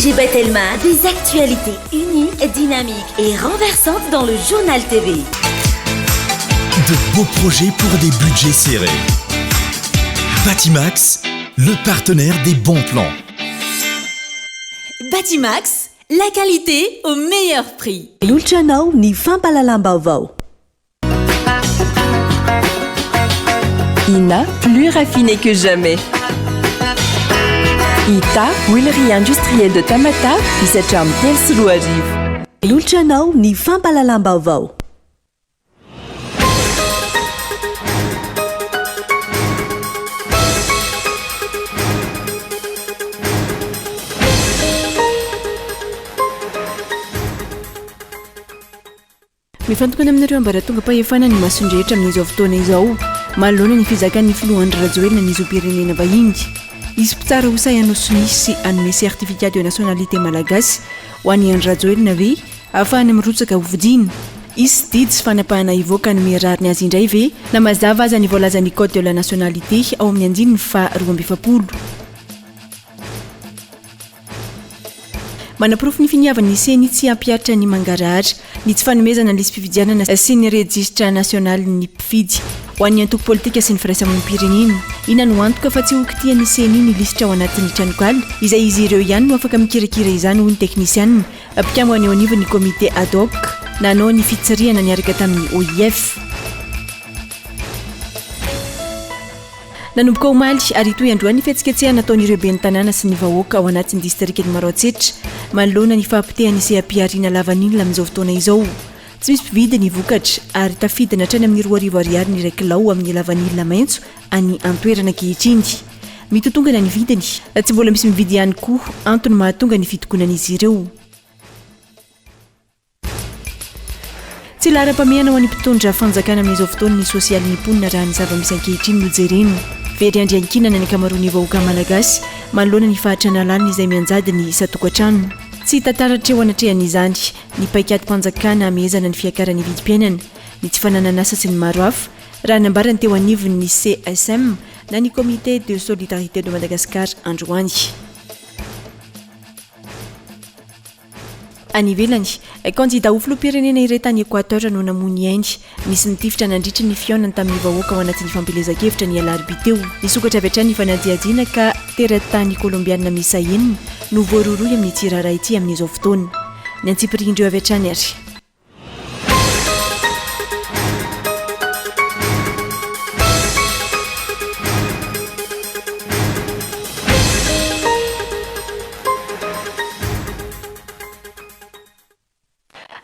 TGB Telma, des actualités uniques, dynamiques et renversantes dans le journal TV. De beaux projets pour des budgets serrés. Batimax, le partenaire des bons plans. Batimax, la qualité au meilleur prix. L'ultranao ni fampalalam Vaovao. Ina, plus raffiné que jamais. Ita, huilerie industrielle de Tamata, isacham telsilo arivo. L'ultranao ni fampalalam Vaovao. Mifantokana aminareo ambaratonga mpahefana ny masondrehetra amin'izao fotoana izao manoloana ny fizakany filohan'ny rajoelina n'izo pirenena vahiny izy mpitsara ho say anao sonisy sy anome certificat de nationalité malagasy ho an'ny an'ny rajoelina ve ahafahany mirotsaka hovidina izy didy sy fanapahana ivoaka ny miarariny azy indray ve na mazava aza ny voalazany code de la nationalité ao amin'ny andininy fa 2020 manaprofo ny finiavany seny tsy ampiaritra ny mangarahatra ny tsy fanomezana ny lisy-pividianana sy ny registre national ny mpifidy ho an'ny antoko politika sy ny firaisamon'ny pirenena ina no antoka fa tsy hokitia ny seny ny lisitra ao anatin'ny tranokala izay izy ireo ihany no afaka mikirakira izany ho ny teknisianina apikamo any ao anivon'ny comité ad hoc nanao ny fitsiriana niaraka tamin'ny OIF nanomboka omaly ary toy androany fihetsiketsehana nataon'ireo ben'ny tanàna sy ny vahoaka ao anatin'ny distrikty Maroantsetra manoloana ny fahampitehany sy ampiariana lavanilina amin'izao fotoana izao tsy misy mpividy ny vokatra ary tafidina hatrany amin'ny 2 ariary ny iray kilao amin'ny lavanilina maitso any antoerana ankehitriny mitotongana ny vidiny tsy mbola misy mividy ihany koa antony mahatonga ny fitokonan'izy ireo tsy lara-pamehana ho an'ny mpitondra fanjakana amin'izao fotoana ny sosialy niponina raha ny zava-misy ankehitriny no jerena very andriankinana ny akamaroany vahoaka malagasy manoloana ny fahatrana lalina izay mianjady ny isa-tokantrano tsy tantaratra eo anatrehan'izany ny paikady-mpanjakana amehezana ny fiakaran'ny vidim-piainana ny tsy fanananasa sy ny maro hafa raha nambarany teo anivon'ny CSM na ny comité de solidarité de Madagascar androany any ivelany kandida ho filoham-pirenena iray tany Équateur no namony ainy nisy nitifitra nandritra ny fionany tamin'ny vahoaka ao anatin'ny fampelezan-kevitra ny alarobia teo nisokatra avy hatrany ny fanadiadiana ka teratany kolombiana misa enina no voaroroy amin'ny tsirara ity amin'izao fotoana ny antsipirindreo avy hatrany ary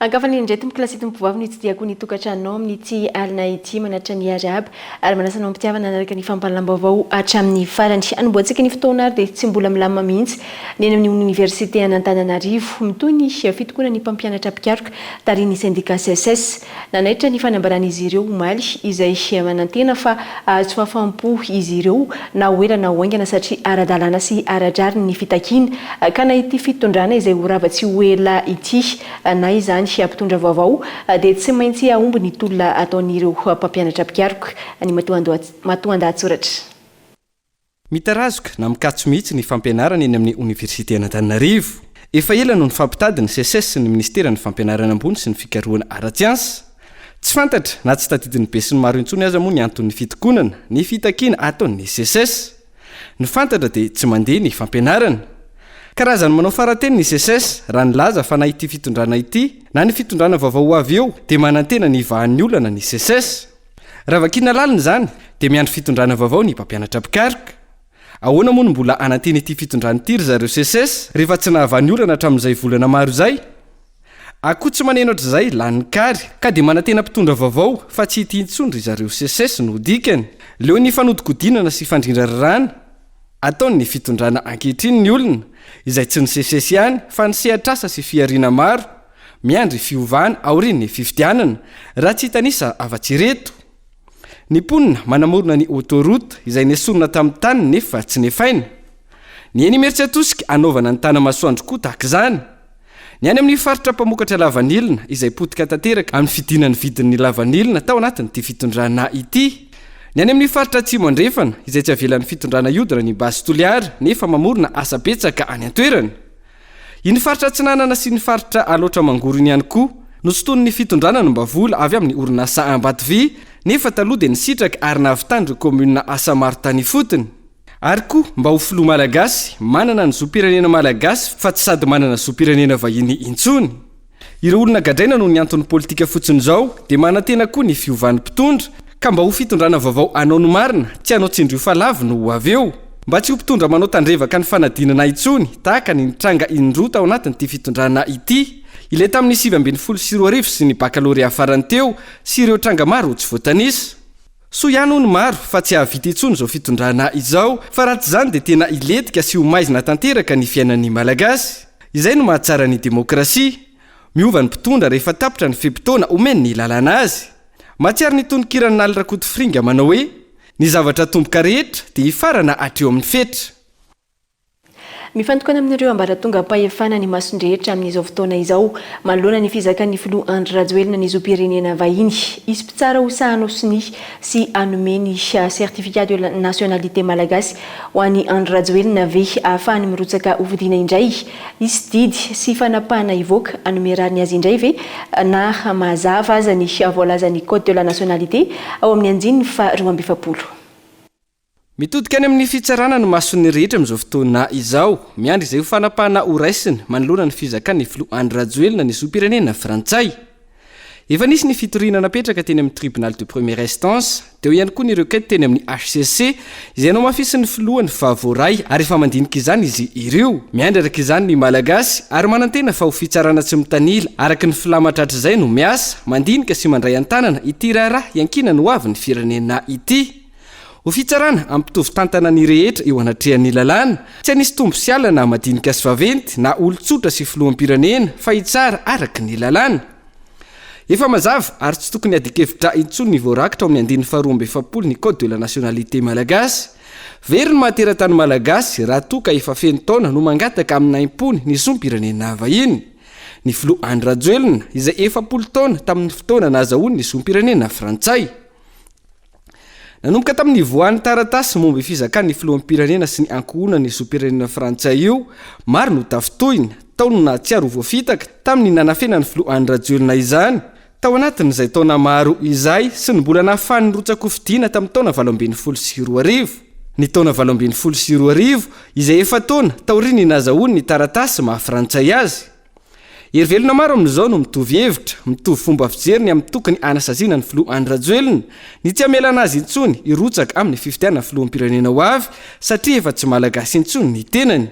Angafany indray tompo-kilasy tompovavy ny tsy diako ny tokantranonao amin'ity alina ity manatra ny ariaby ary manasanao mpitiavana anaraka ny fampalalam-baovao hatramin'ny farany anomboantsika ny fotoana ary dia tsy mbola milamina mihitsy ny eny amin'ny université an'Antananarivo mitoy ny fitokoana ny mpampianatra mpikaroka tariny syndicat CSS nanaitra ny fanambaran'izy ireo omaly izay manantena fa tsy fafampo izy ireo na hoelana hoaingana satria ara-dalàna sy ara-drariny ny fitakiana ka na ity fitondrana izay horava-tsy hoela ity na izany ampitondra vaovao dia tsy maintsy aomby ny tolona ataon'ireo mpampianatra mpikaroka ny matoan-dahatsoratra mitarazoka na mikatso mihitsy ny fampianarana eny amin'ny université an'Antananarivo efa ela no ny fampitady ny CSS sy ny ministera ny fampianarana ambony sy ny fikarohana ara-tsiansa tsy fantatra na tsy tadidiny be sy ny maro intsony aza moa ny anton'ny fitokonana ny fitakiana ataon'ny CSS ny fantatra dia tsy mandeha ny fampianarana karazany manao farateny ny CSS raha nilaza fa na ity fitondrana ity na ny fitondrana vaovao avy eo dia manantena ny vahan'ny olana ny CSS raha vakina lalina zany dia miandry fitondrana vaovao ny mpampianatra mpikaroka ahoana moa no mbola anantena ity fitondrana ity ry zareo CSS rehefa tsy nahavan'ny olana hatramin'izay volana maro izay akoa tsy maneno ohatr'izay lany kary ka dia manantena mpitondra vaovao fa tsy hity intsony ry zareo CSS no dikany leo ny fanodikodinana sy fandrindra rarana ataony ny fitondrana ankehitriny ny olona izay tsy ny CSS ihany fa ny sehatrasa sy fiariana maro miandry fiovana aoriny ny fifidianana raha tsy hitanisa afa-tsy reto ny mponina manamorona ny autoroute izay nesorona tamin'ny tany nefa tsy nefaina ny eny meritry atosika anaovana ny tana masoandro koa tahaka izany ny any amin'ny faritra mpamokatra lavanilina izay potika tanteraka amin'ny fidinan'ny vidin'ny lavanilina tao anatin'ity fitondrana ity ny any amin'ny faritra atsimo andrefana izay tsy avelan'ny fitondrana iodina ny basy toliara nefa mamorona asa betsaka any an-toerana Iny faritra Tsinanana sy ny faritra aloatra mangorony ihany koa nosotony ny fitondrana no mbavola avy amin'ny orinasa Ambatovy nefa taloha dia nisitraka ary nahavitany ireo komuna asa maro tany fotony. Ary koa mba ho filoha malagasy manana ny zom-pirenena malagasy fa tsy sady manana zom-pirenena vahiny intsony. Ireo olona gadraina noho ny antony politika fotsiny izao dia manantena koa ny fiovan'ny mpitondra ka mba ho fitondrana vaovao anao no marina tsy anao tsindrio falavy no ho avy eo. Mba tsy ho mpitondra manao tandrevaka ny fanadinana intsony tahaka ny nitranga indroa tao anatin'ity fitondrana ity. Ilay tamin'ny 2024 sy ny bakalorea farany teo sy ireo tranga maro tsy voatanisa. So ihany ho ny maro fa tsy hahavita intsony izao fitondrana izao fa raha tsy izany dia tena iletika sy ho maizina tanteraka ny fiainan'ny malagasy. Izay no mahatsara ny demokrasia. Miova ny mpitondra rehefa tapitra ny fepitona omeny ny lalana azy. Mahatsiaro ny tononkirany Nalirakoto Fringa manao hoe ny zavatra tomboka rehetra dia hifarana hatreo amin'ny fetra. Mifantokana amin'ireo ambaratonga am-pahefana ny masondrehetra amin'izao fotoana izao manoloana ny fizakan'ny filoha Andry Rajoelina ny zom-pirenena vahiny. Izy mpitsara ho sahanao sy anome ny certificat de nationalité malagasy ho an'ny Andry Rajoelina ve ahafahany mirotsaka hovidiana indray. Izy didy sy fanapahana ivoaka anomerariny azy indray ve na mazava aza ny voalazan'ny code de la nationalité ao amin'ny anjiny fa 2020. Mitodika any amin'ny fitsarana no mason'ny rehetra amin'izao fotoana izao. Miandry izay ho fanapahana ho raisiny manoloana ny fizakan'ny filoha Andry Rajoelina ny zom-pirenena frantsay. Efa nisy ny fitoriana napetraka teny amin'ny tribunal de première instance, teo ihany koa ny requête teny amin'ny HCC izay anao mafisy ny filohan'ny Vaovao ray ary efa mandinika izany izy ireo. Miandry araka izany ny malagasy ary manantena fa ho fitsarana tsy mitanila araka ny filamatratra izay no miasa mandinika sy mandray an-tanana ity raharaha iankina no avy ny firenena ity. Ho fitsarana ampitovy tantana ny rehetra eo anatrehan'ny lalàna, tsy anisy tombo sy alana madinika sy vaventy na olon-tsotra sy filoham-pirenena fa hitsara araka ny lalàna. Efa mazava ary tsy tokony adikevitra intsony ny voarakitra ao amin'ny andiny faharoa amby efapolo ny code de la nationalité malagasy. Very ny mahateratany malagasy raha toa ka efa feno taona no mangataka amin'ny impony ny zom-pirenena vahiny. Ny filoha Andry Rajoelina izay 70 taona tamin'ny fotoana nahazahoany ny zom-pirenena frantsay. Nanomboka tamin'ny voan'ny taratasy momba fizakan'ny filoham-pirenena sy ny ankohonana ny zom-pirenena frantsay io, maro no tafitohina, tao no nahatsiaro voafitaka tamin'ny nanafenany filoha Andry Rajoelina izany. Tao anatin'izay taona maro izay sy ny mbola nahafahan'ny rotsaka fidiana tamin'ny taona 2012. Ny taona 2012 izay efa taona taoriny nahazahoany ny taratasy maha-frantsay azy. Erivelona maro amin'izao no mitovy hevitra, mitovy fomba fijery ny amin'ny tokony anasaziana ny filoha Andry Rajoelina, ny tsy hamelana azy intsony hirotsaka amin'ny fifidianana filoham-pirenena ho avy satria efa tsy malagasy intsony ny tenany.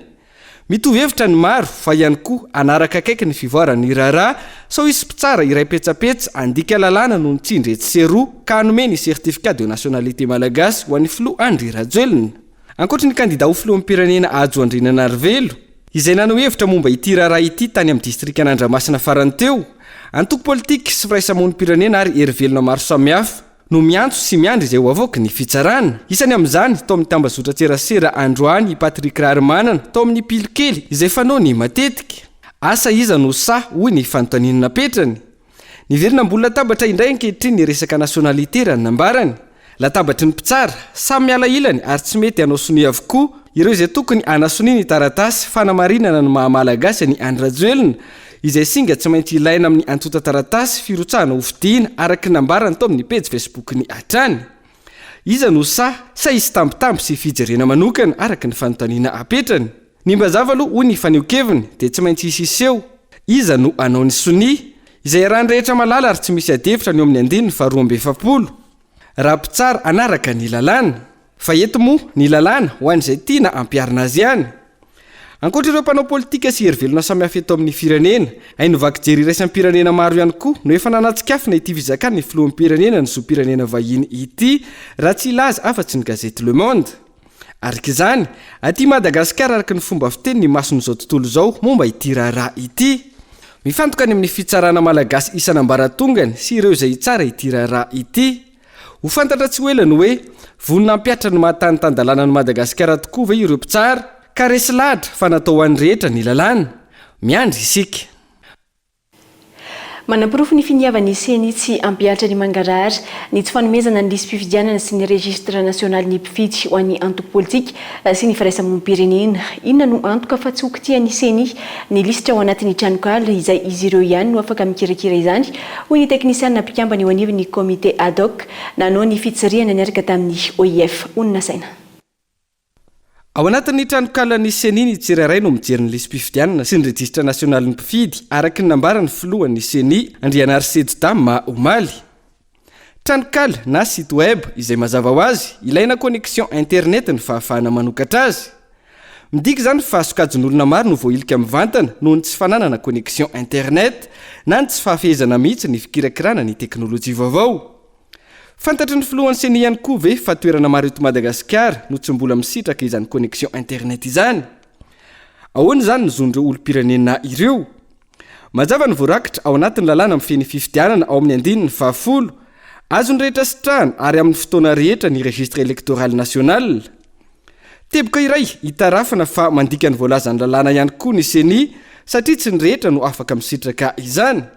Mitovy hevitra ny maro fa ihany koa anaraka akaiky ny fivoaran'ny raharaha sao isy mpitsara iray petsapetsa andika lalàna no nitsindry etseroa ka hanome ny certificat de nationalité malagasy ho an'ny filoha Andry Rajoelina. Ankoatra ny kandida ho filoham-pirenena Ajo Andrinanarivelo izay nanao hevitra momba ity raharaha ity tany amin'ny distrika Andramasina farany teo, antoko politika sy firaisamonim-pirenena ary erivelona maro samihafa no miantso sy miandry izay ho avoaka ny fitsarana. Isany amin'izany tao amin'ny tambazotra tserasera androany i Patrik Raharmanana tao amin'ny pilikely izay fanaony matetika. Asa iza no sa hoy ny fanontaniana napetrany. Niverina ambony latabatra indray ankehitriny ny resaka nationalité raha nambarany. Latabatry ny mpitsara samy miala ilany ary tsy mety hanao sonia avokoa ireo izay tokony anasonia ny taratasy fanamarinana ny mahamalagasy ny Andry Rajoelina izay singa tsy maintsy ilaina amin'ny antota taratasy firotsahana hofidiana araka nambarany tao amin'ny page Facebook ny hatrany. Iza no sa isy tambitamby sy fijerena manokana araka ny fanontaniana apetrany. Ny mbazava aloha hoy ny faneokeviny dia tsy maintsy isiseo. Iza no anao ny sonia izay arahany rehetra malala ary tsy misy adefitra ny amin'ny andiny faharoa amby efapolo. Raha mpitsara anaraka ny lalàna, fa eto moa ny lalàna ho an'izay tiana ampiarina azy ihany. Ankoatra ireo mpanao politika sy erivelona samihafa eto amin'ny firenena, ay novaky jery iraisam-pirenena maro ihany koa no efa nanatsikafina ity fizakan'ny filoham-pirenena ny zom-pirenena vahiny ity raha tsy ilaza afa-tsy ny gazety Le Monde. Araka izany, aty Madagasikara araka ny fomba fiteny ny mason'izao tontolo izao momba ity raharaha ity. Mifantoka any amin'ny fitsarana malagasy isan'ambaratongany sy ireo izay tsara ity raharaha ity. Ho fantatra tsy hoelany hoe vonina ampiatra ny mahatanitany-dalàna ny Madagasikara tokoa ve ireo mpitsara ka resy lahatra fa natao an'ny rehetra ny lalàna. Miandry isika. Manam-porofo ny finiavany seny tsy ampiatra ny mangarara ny tsy fanomezana ny lisy mpifidianana sy ny registre national ny mpifidy ho an'ny antoko politika sy ny firaisamonim-pirenena. Inona no antoka fa tsy hokitia seny ny lisitra ao anatin'ny tranokala izay izy ireo ihany no afaka mikirakira izany hoy ny teknisianina mpikambana eo anivon'ny comité ad hoc nanao ny fitsiriana niaraka tamin'ny OIF. Onona saina. Ao anatin'ny tranokala seny tsirairay no mijery ny lisy mpifidianana sy ny registre national ny mpifidy araky ny nambarany filohan'ny seny Andriana Arsedita Omaly. Tranokala na site web izay mazava ho azy ilaina connexion internet ny fahafahana manokatra azy. Midika zany fa sokajin'olona maro no voailika mivantana noho ny tsy fananana connexion internet na ny tsy fahafehezana mihitsy ny fikirakirana ny teknôlôjia vaovao. Fantatry ny filohan'ny seny ihany koa ve fa toerana maro eto Madagasikara no tsy mbola misitraka izany connexion internet izany. Ahoana zany ny zon'ireo olom-pirenena ireo? Mazava ny voarakitra ao anatin'ny lalàna mifeny fifidianana ao amin'ny 10 azony rehetra sitrahana ary amin'ny fotoana rehetra ny registre électoral national. Teboka iray hitarafana fa mandika ny voalazany lalàna ihany koa ny seny satria tsy ny rehetra no afaka misitraka izany.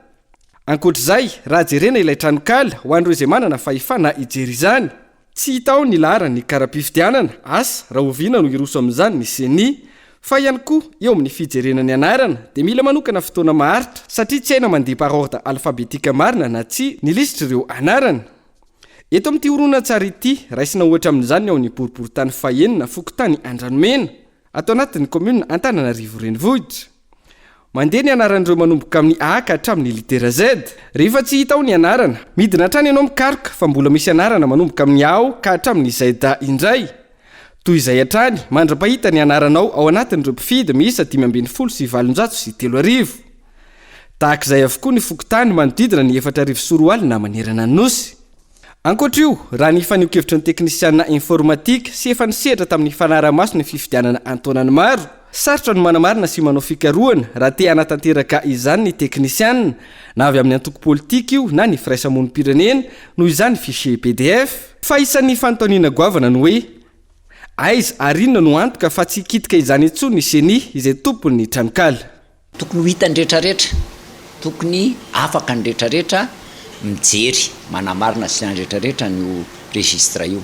Ankoatr'izay, raha jerena ilay tranokala ho an'ireo izay manana fahefana ijery izany. Tsy hita ao ny laharany kara-pifidianana asa raha oviana no iroso amin'izany ny seny, fa ihany koa eo amin'ny fijerena ny anarana dia mila manokana fotoana maharitra satria tsy aina mandeha par ordre alphabetika marina na tsy ny lisitra ireo anarana. Eto amin'ity horonan-tsary ity, raisina ohatra amin'izany ao ny boriboritany fahenina Fokotany Andranomena atao anatin'ny commune Antananarivo renivohitra. Mandeha ny anaran'ireo manomboka amin'ny A ka hatramin'ny litera Z. Rehefa tsy hita ao ny anarana, midina hatrany ianao mikaroka fa mbola misy anarana manomboka amin'ny A ka hatramin'ny Z indray. Toy izay hatrany, mandrapahita ny anaranao ao anatin'ireo mpifidy miisa 520 sy 703. Tahak'izay avokoa ny Fokotany manodidina ny 404 na manerana ny nosy. Ankoatr'io, raha ny fanio-kevitry ny teknisianina informatika sy efa nisehatra tamin'ny fanaramaso ny fifidianana antonany maro, sarotra no manamarina sy manao fikarohana raha te hanatanteraka izany ny teknisianina na avy amin'ny antoko politika io na ny firaisamonim-pirenena noho izany fichier PDF. Fa isan'ny fanontaniana goavana no hoe aiza ary inona no antoka fa tsy hikitika izany intsony ny seny izay tompony ny tranokala. Tokony ho hitany rehetrarehetra, tokony afaka ny rehetrarehetra mijery manamarina sy ny rehetrarehetra no registre io.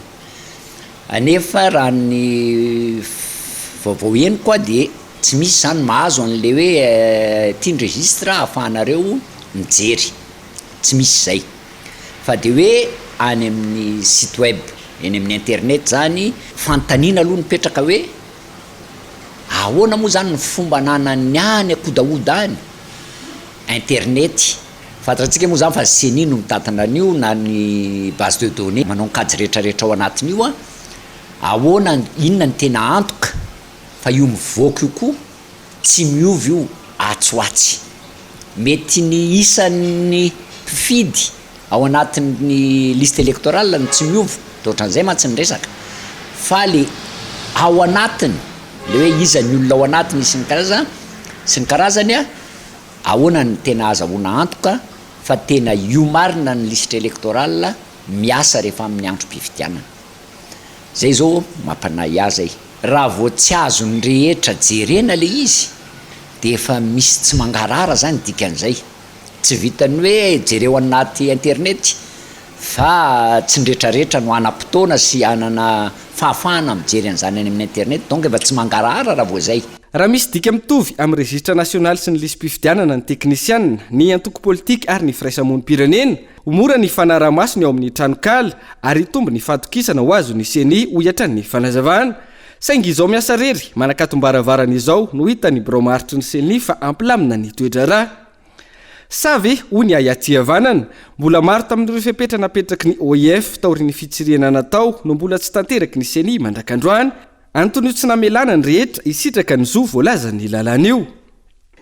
Anefa raha ny vaovao eny koa dia tsy misy zany mahazo an'le hoe tiany registre ahafahanareo mijery, tsy misy zay. Fa dia hoe any amin'ny site web, eny amin'ny internet zany, fantaniana aloha nipetraka hoe ahoana moa zany ny fomba nanany any akodaoda any internet. Fantatsika moa zany fa seny no mitantana an'io na ny base de données manao kajy rehetrarehetra ao anatin'io ahoana inona ny tena antoka fa io mivoaka io koa tsy miovy io atsoatsy. Mety ny isan'ny mpifidy ao anatin'ny liste électorale ny tsy miovy ohatran'izay mantsy ny resaka, fa le ao anatiny le hoe iza ny olona ao anatiny sy ny karazany ahoana ny tena azahoana antoka fa tena io marina ny liste électorale miasa rehefa amin'ny andro mpifidianana. Zay zao mampanahy azy. Raha vao tsy azo ny rehetra jerena le izy dia efa misy tsy mangarara zany dikan'izay. Tsy vitany hoe jereo anaty internet fa tsy ny rehetrarehetra no anam-potoana sy anana fahafahana mijery an'izany any amin'ny internet, donc efa tsy mangarara raha vao zay. Raha misy dika mitovy amin'ny registre national sy ny lisy mpifidianana ny teknisianina, ny antoko politika ary ny firaisamonim-pirenena, mora ny fanaraha-maso ny ao amin'ny tranokala ary tombo ny fatokisana ho azo ny seny ho hiatran'ny fanazavana. Saingy izao miasa rery manakatom-baravarana izao no hita ny bromaritry ny seny fa ampilamina ny toetra raha. Sa ve hoy ny ayatsiavanana, mbola maro tamin'ireo fepetra napetraky ny OIF taorin'ny fitsiriana natao no mbola tsy tanteraky ny seny mandrakandroany. Antony tsy namelana ny rehetra isitraka ny zo voalaza ny lalàna io.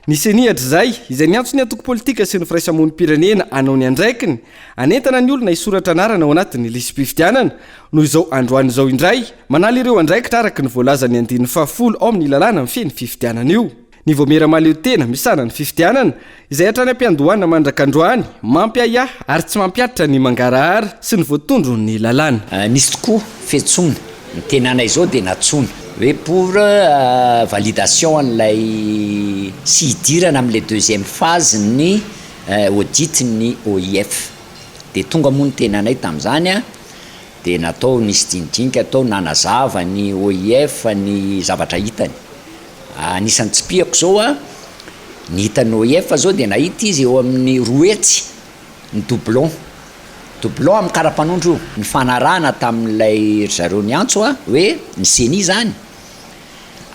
Ny seny hatr'izay izay niantso ny antoko politika sy ny firaisamonim-pirenena anao ny andraikiny anentana ny olona isoratra anarana ao anatin'ny lisy mpifidianana noho izao androany izao indray manala ireo andraikitra araky ny voalazany 10 ao amin'ny lalàna mifeny fifidianana io. Ny vomera maleo tena misana ny fifidianana izay hatrany ampiandohana mandrakandroany mampiaya ary tsy mampiatra ny mangarahara sy ny voatondro ny lalàna. Nisy tokoa fetsona ny tenanay zao dia natsona hoe pour validation an'ilay sy hidirana amin'le deuxième phase ny audit ny OIF de tonga moa ny tenanay tamin'izany a de natao nisy dinidinika atao nanazava ny OIF ny zavatra hitany. Anisan'ny tsy piako zao a ny hitany OIF zao de nahita izy eo amin'ny roetsy ny doublon amin'ny karapanondro ny fanarahana tamin'ilay zareo ny antso a hoe ny seni zany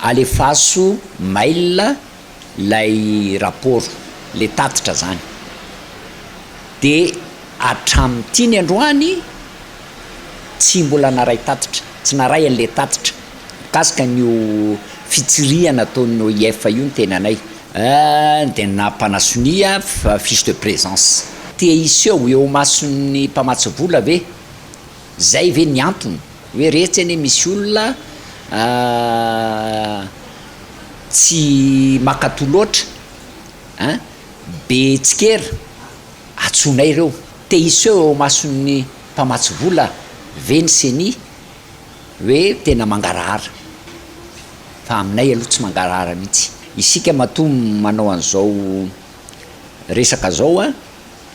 alefaso mail lay rapport le tatitra zany de atram'ty ny androany tsy mbola naray tatitra tsy naray an'le tatitra kasika nyo fitsiriana ataon'ny OIF io ny tenanay de nampanasonia fiche de présence te iseho eo mason'ny mpamatsy vola ve zay ve ny antony hoe rehetra eny misy olona tsy makato loatra be tsikera atsonay reo te iseho eo mason'ny mpamatsy vola ve ny seni hoe tena mangarahara fa aminay aloha tsy mangarahara mihitsy isika matoa manao an'izao resaka zao a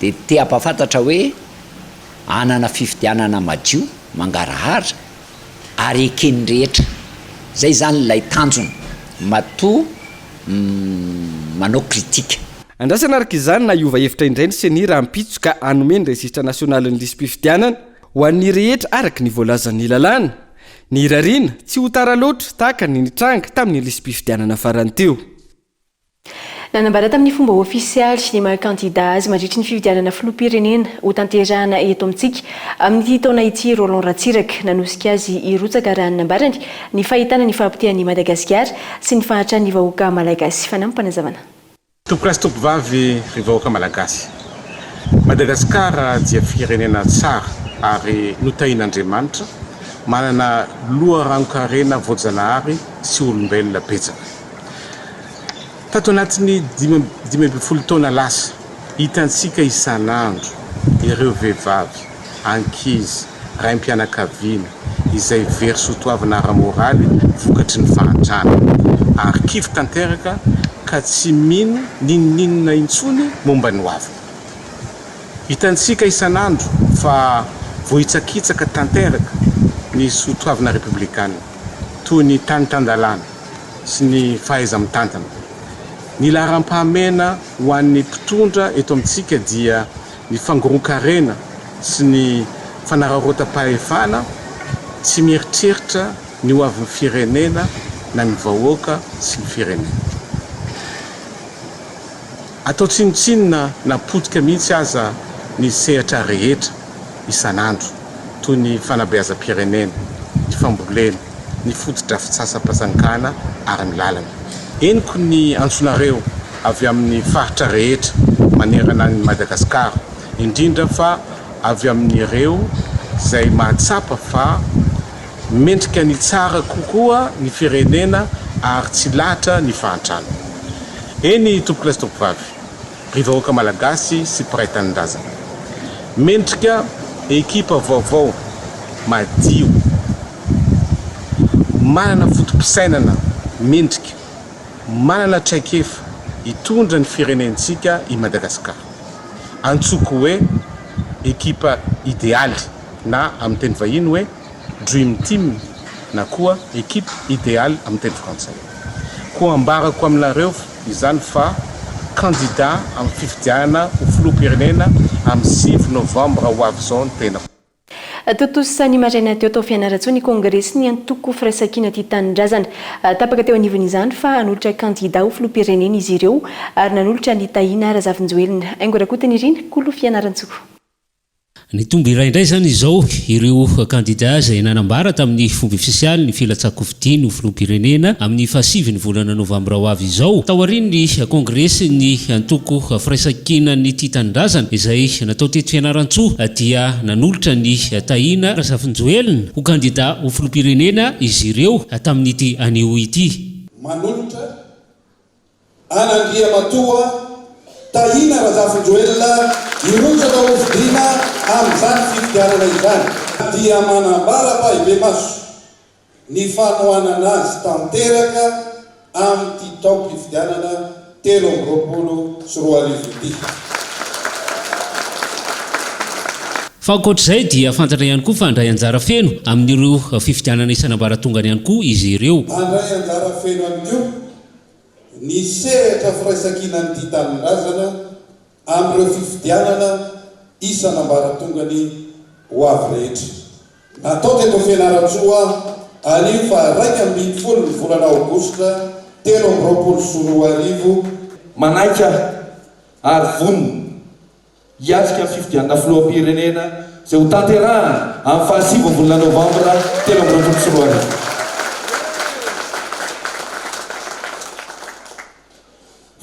de te ampafantatra hoe anana fifidianana madio mangarahara ary ekeny rehetra zay zany lay tanjony matoa manao kritika. Andrasana araka izany na iova hevitra indray ny seni raha mpitsoka anomeny registre national ny lisy-pifidianana ho an'ny rehetra araky ny voalazan'ny lalàna ny rariana tsy ho tara loatra tahaka ny nitranga tamin'ny lisy-pifidianana farany teo. Nanambara tamin'ny fomba ofisialy ny maha-kandida azy mandritry ny fifidianana filoham-pirenena ho tanterahana eto amintsika amin'ity taona ity Roland Ratsiraka nanosika azy irotsaka raha nanambarany ny fahitana ny fahampitehan'ny Madagasikara sy ny fahatran'ny vahoaka malagasy. Fanampanazavana. Tompolasy tompovavy ry vahoaka malagasy. Madagasikara dia firenena tsara ary notahin'Andriamanitra manana loharanonkarena voajanahary sy olombelona betsaka. Tato anatin'ny 12 taona lasa hitantsika isan'andro ireo vehivavy, ankizy, raim-pianakaviana izay very soatoavana ara-moraly vokatry ny fahantrana ary kivy tanteraka ka tsy mino ninninona intsony momba ny hoavy. Hitantsika isan'andro fa vohitsakitsaka tanteraka ny soatoavana republikana toy ny tany-tandalana sy ny fahaiza-mitantana. Ny laharam-pahamena ho an'ny mpitondra eto amintsika dia ny fangoron-karena sy ny fanararaotam-pahefana tsy mieritreritra ny hoavin'ny firenena na ny vahoaka sy ny firenena. Atao tsinotsinona napotika mihitsy aza ny sehatra rehetra isan'andro toy ny fanabeazam-pirenena, ny fambolena, ny fotodrafitsasa-pasankana ary ny lalana. Eniko ny antsonareo avy amin'ny faritra rehetra manerana ny Madagasikara, indrindra fa avy amin'ireo zay mahatsapa fa mendrika ny tsara kokoa ny firenena ary tsy latra ny fahantrana. Eny tompolasy tompovavy, ry vahoaka malagasy sy mpiray tanindrazana. Mendrika ekipa vaovao madio manana fotom-pisainana mendrika manana traikefa hitondra ny firenentsika i Madagasikara. Antsoko hoe ekipa idealy na amin'ny teny vahiny hoe dream team na koa ekipa idealy amin'ny teny frantsay. Koa ambarako aminareo izany fa candidat amin'ny fifidianana ho filoham-pirenena amin'ny 6 novambra ho avy zao ny tena. Totosany maraina teo tao fianaratsoa ny kongresy ny antoko firaisankina ty tanindrazana tapaka teo anivon'izany fa hanolotra kandida ho filoham-pirenena izy ireo ary nanolotra ny tahina Razafinjoelina. Aingorakotany irina Kolo fianarantsoko. Ny tombo iraindray zany izao ireo kandida zay nanambara tamin'ny fomba ofisialy ny filatsakofidiany ho filoham-pirenena amin'ny fahasivy ny volana novambra ho avy izao. Tao aoriany ny kongresy ny antoko firaisankina ny ty tanindrazana izay natao teto fianaran-tsoa dia nanolotra ny tahina Razafinjoelina ho kandida ho filoham-pirenena izy ireo tamin'ity anio ity. Manolotra Anandria Matoa tahina Razafinjoelina irotsaka ho fidina amin'izany fifidianana izany dia manambara pahibe maso ny fanohanana azy tanteraka amin'ity taom-pifidianana 13 sy 14 ity. fa ankoatr'izay dia fantatra ihany koa fa andray anjara feno amin'ireo fifidianana isanambaratongany ihany koa izy ireo. Andray anjara feno ihany koa ny sehatra firaisankina ny tanindrazana amin'ireo fifidianana isanambaratongany ho avy rehetra. Natao teto Fianaratsoa anio fa 2 ny volana Aogositra 2024 manaika ary vonona hiatrika fifidianana filoham-pirenena izay ho tanterahana amin'ny 7 volana Novambra 2024.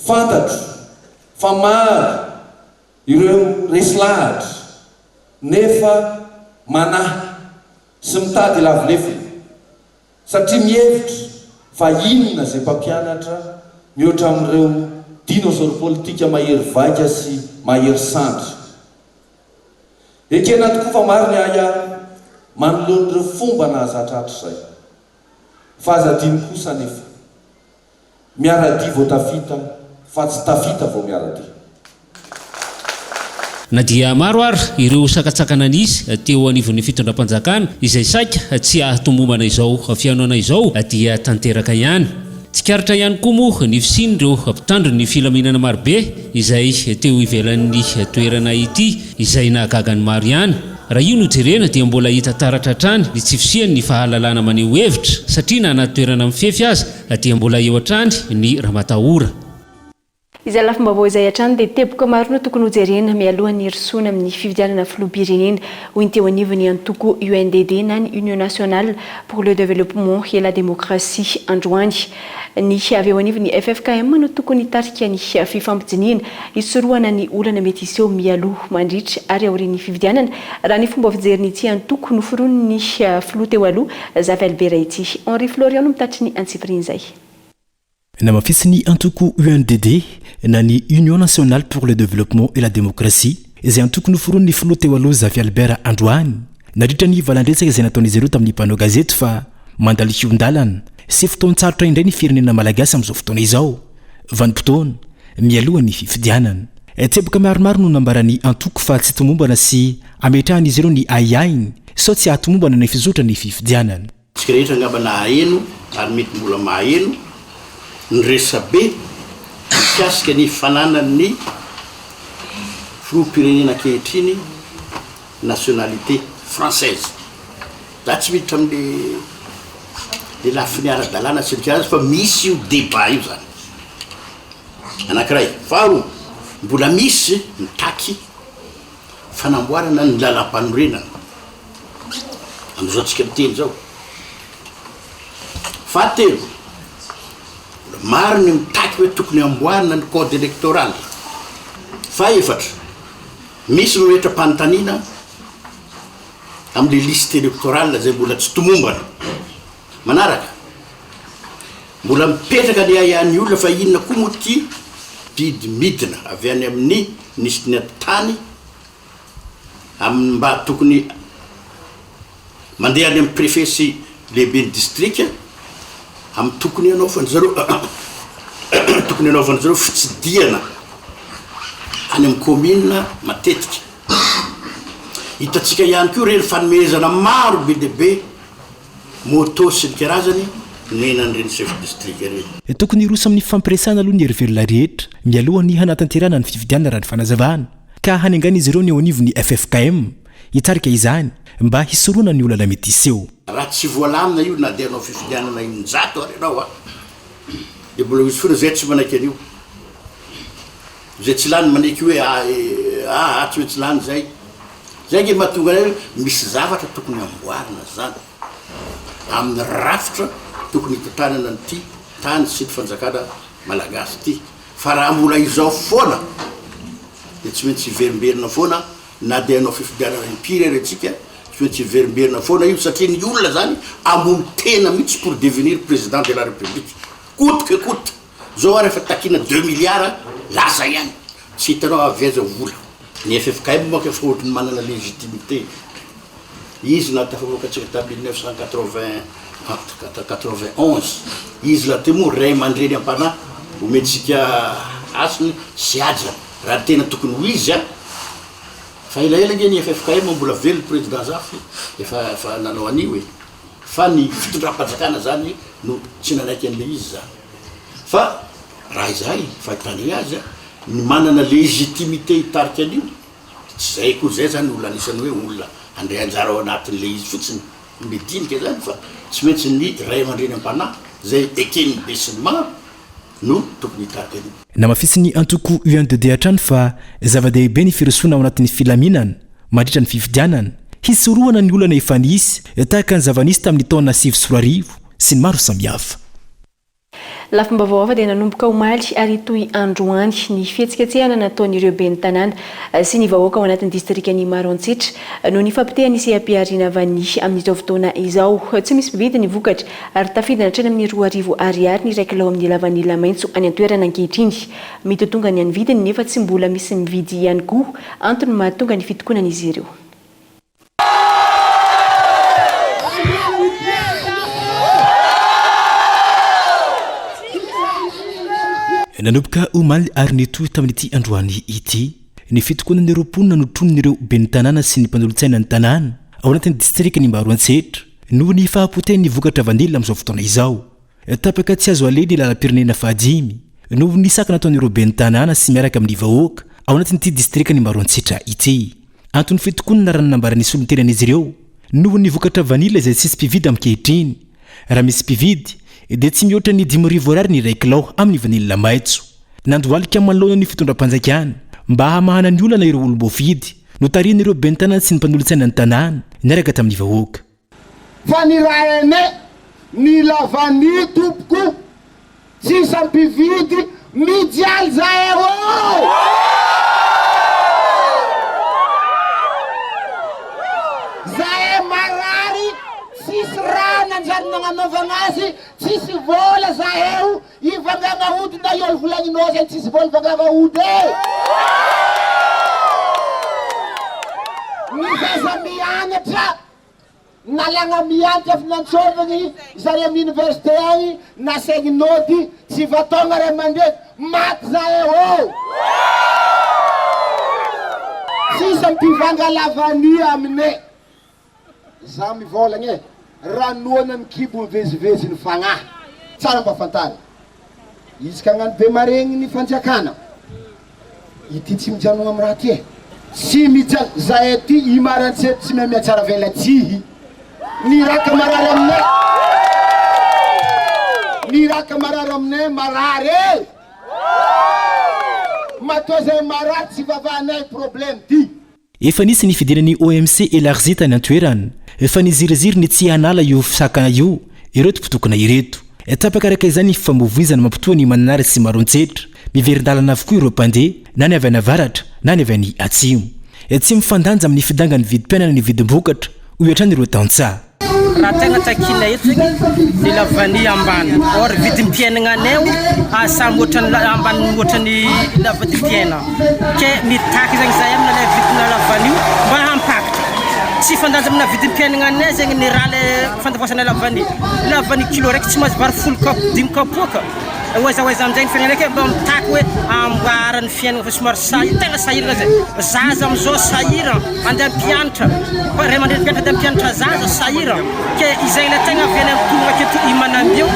Fantatro fa maro ireo resy lahatra nefa manahy sy mitady lavilefiny satria mihevitra fa inona izay mpampianatra mihoatra amin'ireo dinosaure politika mahery vaika sy mahery sandry. Ekena tokoa fa maro ny aya manoloan'ireo fomba nahazatratra izay fa azadiny kosa nefa miaradia vao tafita fa tsy tafita vao miaradia. Na dia maro ary ireo sakatsakana anisy teo anivon'ny fitondram-panjakana izay saika tsy ahatomombana izao fianoana izao dia tanteraka ihany. Tsikaritra ihany koa moa ny fisin'ireo mpitandro ny filaminana marobe izay teo ivelan'ny toerana ity izay nahagagany maro ihany. Raha io no jerena dia mbola hita taratra hatrany ny tsy fisiany ny fahalalana maneho hevitra satria na anaty toerana mifefy azy dia mbola eo hatrany ny ramatahora. Izay lafim-baovao izay hatrany dia teboka maro no tokony hojerena mialohan'ny risoana amin'ny fifidianana filoham-pirenena hoy ny teo anivon'ny antoko UNDD na ny Union nationale pour le développement et la démocratie androany. Ny avy eo anivon'ny FFKM no tokony hitarika ny fifampijiniana hisorohana ny olana mety iseho mialoha mandritra ary aorian'ny fifidianana raha ny fomba fijeriny ity antoko noforon'ny ny filoha teo aloha Zavy Albera ity. Henri Florian no mitatry ny antsipiriny izay. Namafisiny antoko UNDD na ny Union nationale pour le développement et la démocratie izay antoko noforon'ny ny filoha teo aloha Zavy Albera androany nandritra ny valandresaka izay nataon'izy ireo tamin'ny mpanao gazety fa mandalo hiondalana sy fotoan-tsarotra indray ny firenena malagasy amin'izao fotoana izao vanim-potoana mialohan'ny fifidianana. Tseboka maromaro no nambarany antoko fa tsy tomombana sy ametrahan'izy ireo ny aiainy sao tsy ahatomombana ny fizotra ny fifidianana. Tsika rehetra angamba na haeno ary mety mbola maheno ny resabe mikasika ny fananany filoham-pirenena ankehitriny nationalité française. Za tsy miditra amin'le lafiny ara-dalàna sirika azy fa misy io débat io zany. Anankiray. Faharoa, mbola misy mitaky fanamboarana ny lalam-panorenana amin'izao tsika miteny zao. Fahatelo, maro ny mitaky hoe tokony amboarina ny code électoral. Fahaefatra, misy mimetra-panontaniana amin'le liste électorale zay mbola tsy tomombana. Manaraka, mbola mipetraka ny aian'ny olona fa inona koa moa ty bidy midina avy any amin'ny nisy ny tany amin'ny mba tokony mandeha any amin'ny préfet sy lehibe ny district amin'ny tokony anaovany zareo tokony anaovany zareo fitsidiana any amin'ny commune matetika. Hitatsika ihany koa reny fanomezana maro be dehibe moto sy ny karazany menan'ireny chef district reny. Tokony roso amin'ny fampiresana aloha ny herivelona rehetra mialohan'ny hanatanterana ny fifidianana raha ny fanazavana ka hanengana izy ireo ny eo anivon'ny FFKM hitarika izany mba hisoroana ny olana mety iseho. Raha tsy voalamina io na dia anao fifidianana injato ary ianao dia mbola misy foana zay tsy manaiky an'io. Zay tsy lany manaiky hoe tsy hoe tsy lany zay. Zay nge mahatonga hoe misy zavatra tokony amboarina zany amin'ny rafitra tokony hitantanana nyty tany sy ny fanjakana malagasy ty. Fa raha mbola izao foana dia tsy maintsy hiverimberina foana na dia anao fifidianana impiry atsika tsy maintsy hiverimberina foana io satria ny olona zany ambony tena mihitsy pour devenir président de la république. Coûte que coûte. Zao ary efa takina 2 milliards lasa ihany. Tsy hitanao aveza vola. Ny FFKM moa efa ohatrany manana légitimité. Izy na tafavoakatsika tamin'ny 1991 izy la temo ray aman-dreny am-panahy ometsika asiny sy aja raha tena tokony ho izy fa elaela nge ny FFKM mbola velo président zafy efa nanao anio e fa ny fitondram-panjakana zany no tsy nanaiky an'le izy zany fa raha izay fahitany azy ny manana légitimité hitarika an'io tsy zay koa zay zany olona anisany hoe olona andray anjara ao anatin'le izy fotsiny medinika zany fa tsy maintsy ny ray aman-dreny am-panahy zay ekeny be sy ny maro no tokony hitarika an'io namafisiny antoko UNDD hatrany fa zava-dehibe ny firosoana ao anatin'ny filaminana mandritra ny fifidianana hisorohana ny olana efa nisy tahaka ny zava-nisy tamin'ny taona 2024 sy ny maro samihafa. Lafomba vaovao dia nanomboka omaly ary toy androany ny fihetsiketsehana nataon'ireo ben'ny tanàna sy ny vahoaka ao anatin'ny distrikany Maroantsitra no ny fampitehany CAP-ariana avany amin'izao fotoana izao. Tsy misy mpividy ny vokatra ary tafidina hatrany amin'ny 2,000 ariary ny raiky lao amin'ny lavanila maitso any an-toerana ankehitriny. Mitotonga ny any vidiny nefa tsy mbola misy mividy ihany koa antony mahatonga ny fitokonan'izy ireo. Nanomboka omaly ary netoy tamin'ity androany ity ny fitokonan'ireo mponina notronon'ireo ben'ny tanàna sy ny mpanolontsaina ny tanàna ao anatin'ny distrikany Maroantsitra noho ny fahapotehan'ny vokatra vanila amin'izao fotoana izao. Tapaka tsy azo aleny lalam-pirenena fahadimy noho ny saka nataon'ireo ben'ny tanàna sy miaraka amin'ny vahoaka ao anatin'ity distrikany Maroantsitra ity. Antony fitokonana raha nambaran'ny solon-tenan'izy ireo noho ny vokatra vanila izay tsisy mpividy amin'kehitriny. Raha misy mpividy dia tsy mihoatra ny 5,000 ariary ny raiky lao amin'ny vanila maitso. Nandohalika manoloana ny fitondram-panjakana mba hamahana ny olana ireo olom-bofidy no tarian'ireo ben'ny tanàna sy ny mpanolontsaina ny tanàna niaraka tamin'ny vahoaka. Fa ny raha ene ny lavany tompoko tsisy mpividy mijaly zahay zahay marary tsisy raha nanjary nagnanaovana azy tsisy vola zahay ivangana ody na io volagninao zay tsisy vola ivangana ody ny zaza mianatra nalagna mianatra avy nantsovagny zare amin'ny université agny nasegny nody tsy vatonga ray aman-dreny maty zahay tsisy mpivanga lavany aminay za mivolagna ranoana ny kibo mivezivezy ny fagnahy tsara mba fantany izy ka agnano be maregny ny fanjakana ity tsy mijanona amin'ny raha ty tsy mijanona zahay ty imarantsety tsy miamia tsara velatsihy ny raka marary aminay ny raka marary aminay marary matoa zay marary tsy vavanay problème ty. Efa nisy ny fidiran'ny OMC élargi tany an-toerana efa niziriziry ny tsy hanala io fisakana io ireo tompotokona ireto. Tapaka araka izany famovoizana mampitoa ny Manara sy Maroantsitra miverin-dalana avokoa ireo mpandeha na ny avy any avaratra na ny avy any atsimo. Tsy mifandanja amin'ny fidangany vidim-piainana ny vidim-bokatra hoatrany ireo tantsaha. Raha tegna takina eto ny lavany ambany or vidim-piainana anay samy ohatrany ambany ohatrany vidim-piainana ke mitaky zegny zahay amina vidina lavany io mba hampakatra tsy fandanja amina vidim-piainana anay zegny ny raha le fandavosana lavany kilo raiky tsy mahazo vary 10 kapoaka oaiza amin'izay ny fiainana ke mba mitaky hoe amboarany fiainana fa somary tegna sahirana zay zaza am'izao sahira andeha mpianatra fa ray aman-dreny mpianatra andeha mpianatra zaza sahira ke izay le tegna aviany amtonona aketo imanambio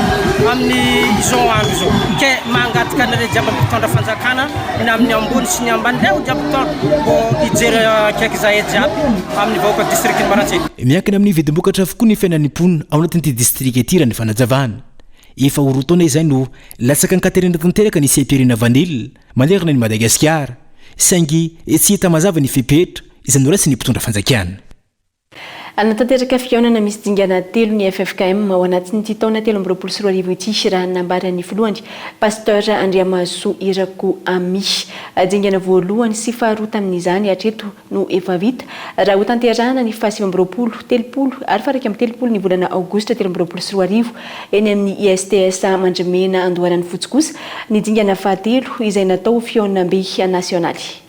amin'ny izao andro zao ke mangataka anareo jiaby mpitondra fanjakana na amin'ny ambony sy ny ambany reo jiaby mbô hijery akaiky zahay jiaby amin'ny vahoaka distrikny Maroantsitra. Miankina amin'ny vidim-bokatra avokoa ny fiainan'ny mponina ao anatin'ity distrika ity raha ny fanajavana. Efa orotaona izay no latsaka ny katerina tanteraka ny CAP-ariana vanila manerana ny Madagasikara saingy tsy hita mazava ny fepetra izay norasy ny mpitondra fanjakana. Anatanteraka fiaonana misy dingana telo ny FFKM ao anatin'ity taona 2024 ity raha nambarany filohany Pasteur Andriamaso Irako Ami. Dingana voalohany sy faharoa tamin'izany hatreto no efa vita raha ho tanterahana ny faha 30 ary faraka amin'ny 30 ny volana aogositra 2024 eny amin'ny ISTS Mandrimena Andoharany Fotsy kosa ny dingana fahatelo izay natao fiaonambe nasionaly.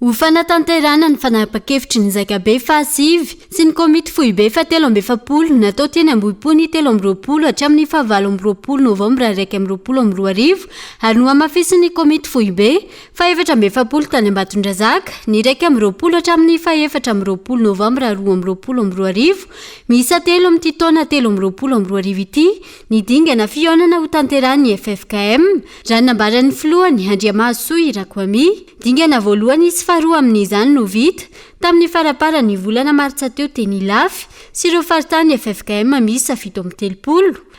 Ho fanatanterana ny fanapa-kevitry ny zakabe fahasivy sy ny komity foibe fa 3 natao teny amboipony 3 hatramin'ny 7 novambra 2022 ary no amafisiny komity foibe fa 4 tany Ambatondrazaka ny 20 hatramin'ny 4 novambra 2022 miisa 3 amin'ity taona 2022 ity ny dingana fionana ho tanterany FFKM raha nambaran'ny filohany Andriamasoa Rakoami dingana voalohany sy faharoa amin'izany no vita tamin'ny faraparany volana martsa teo teny Ilafy sy ireo faritany FFKM miisa 7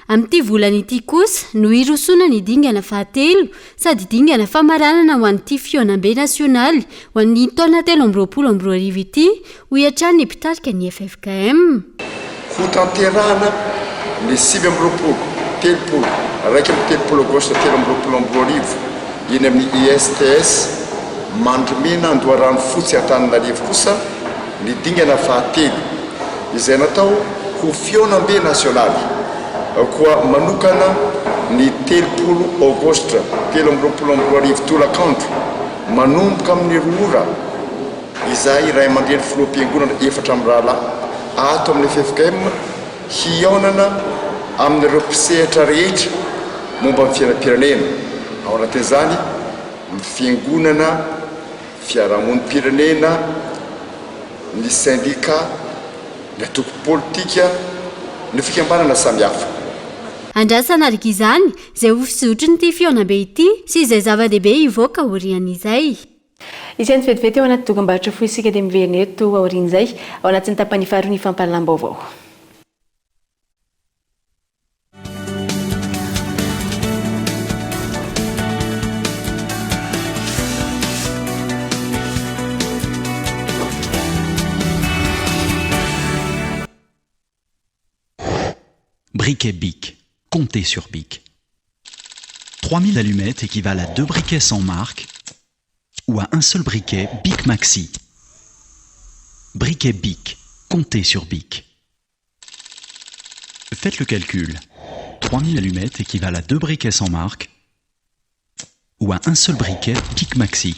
amin'ity volana ity kosa no irosona ny dingana fahatelo sady dingana famaranana ho an'ity fionambe nasionaly ho an'ny taona 2022 ity ho iatrany ny mpitarika ny FFKM. Ho tanterahana ny 7 agosto 2022 iny amin'ny ISTS mandrimena andoharano fotsy Antananarivo kosa ny dingana fahatelo izay natao ho fionambe nasionaly koa manokana ny 3 agosto 2022 tolakandro manomboka amin'ny 2 ora izay ray aman-dreny filoham-piangonana 4 amin'ny rahalahy ato amin'ny FFKM hionana amin'ireo mpisehatra rehetra momba ny fiainam-pirenena ao anatin'izany ny fiangonana fiarahamonim-pirenena ny syndicat ny atoko politika ny fikambanana samihafa. Andrasana araka izany izay ho fisotry nyity fionambe ity sy izay zava-dehibe hivoaka aorian'izay. Isany vetivety ao anaty dokam-barotra fohy isika dia miverina eto aorian'izay ao anatin'ny tapany faharoa ny fampahalalam-baovao. Briquet Bic. Comptez sur Bic. 3000 allumettes équivalent à 2 briquets sans marque ou à un seul briquet Bic Maxi. Briquet Bic. Comptez sur Bic. Faites le calcul. 3000 allumettes équivalent à 2 briquets sans marque ou à un seul briquet Bic Maxi.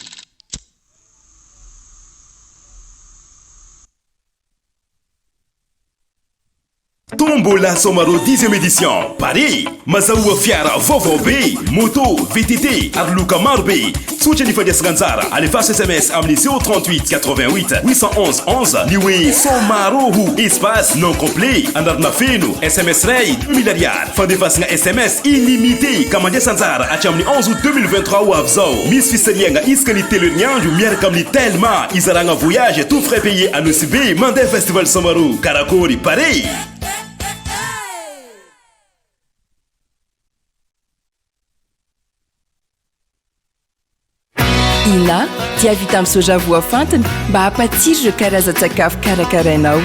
Tombola Somaro 10e édition Paris Mazaoua fiara Vaovao be moto VTT ary loka maro be tsotra ny fandesana anjara alefaso SMS amin'ny 038 88 811 11 ny hoe Somaro espace non complet anarana feno SMS ray 2000 ariary fandefasana SMS illimité ka mandesa anjara hatramin'ny 11 août 2023 ho avy zao misy fisaliagna isaka ny telo herinandro miaraka amin'ny Telma izaragna voyage tout frais payé anosy be mandeha festival Somaro karakory Paris. Ina dia vita amin'ny soja voafantina mba hampatsiro ireo karazan-tsakafo karakarainao.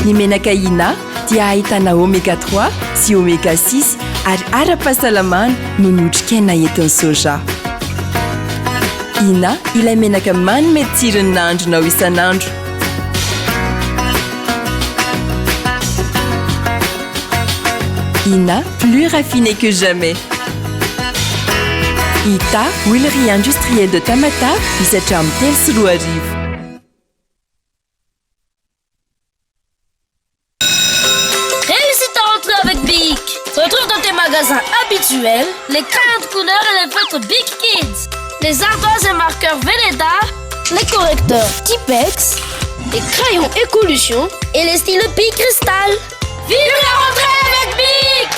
Ny menaka Ina dia ahitana oméga 3 sy oméga 6 ary ara-pahasalamana no ny otrikaina entin'ny soja. Ina ilay menaka manome tsirony nandronao isanandro. Ina plus raffiné que jamais. Ita, huilerie industrielle de Tamata, misatra amin'ny telo sy roa arivo. Réussis ta rentrée avec Bic. Retrouve dans tes magasins habituels les crayons de couleur et les feutres Bic Kids, les ardoises et marqueurs Velleda, les correcteurs Tipex, les crayons Écolution et les stylos Bic Cristal. Vive la rentrée avec Bic!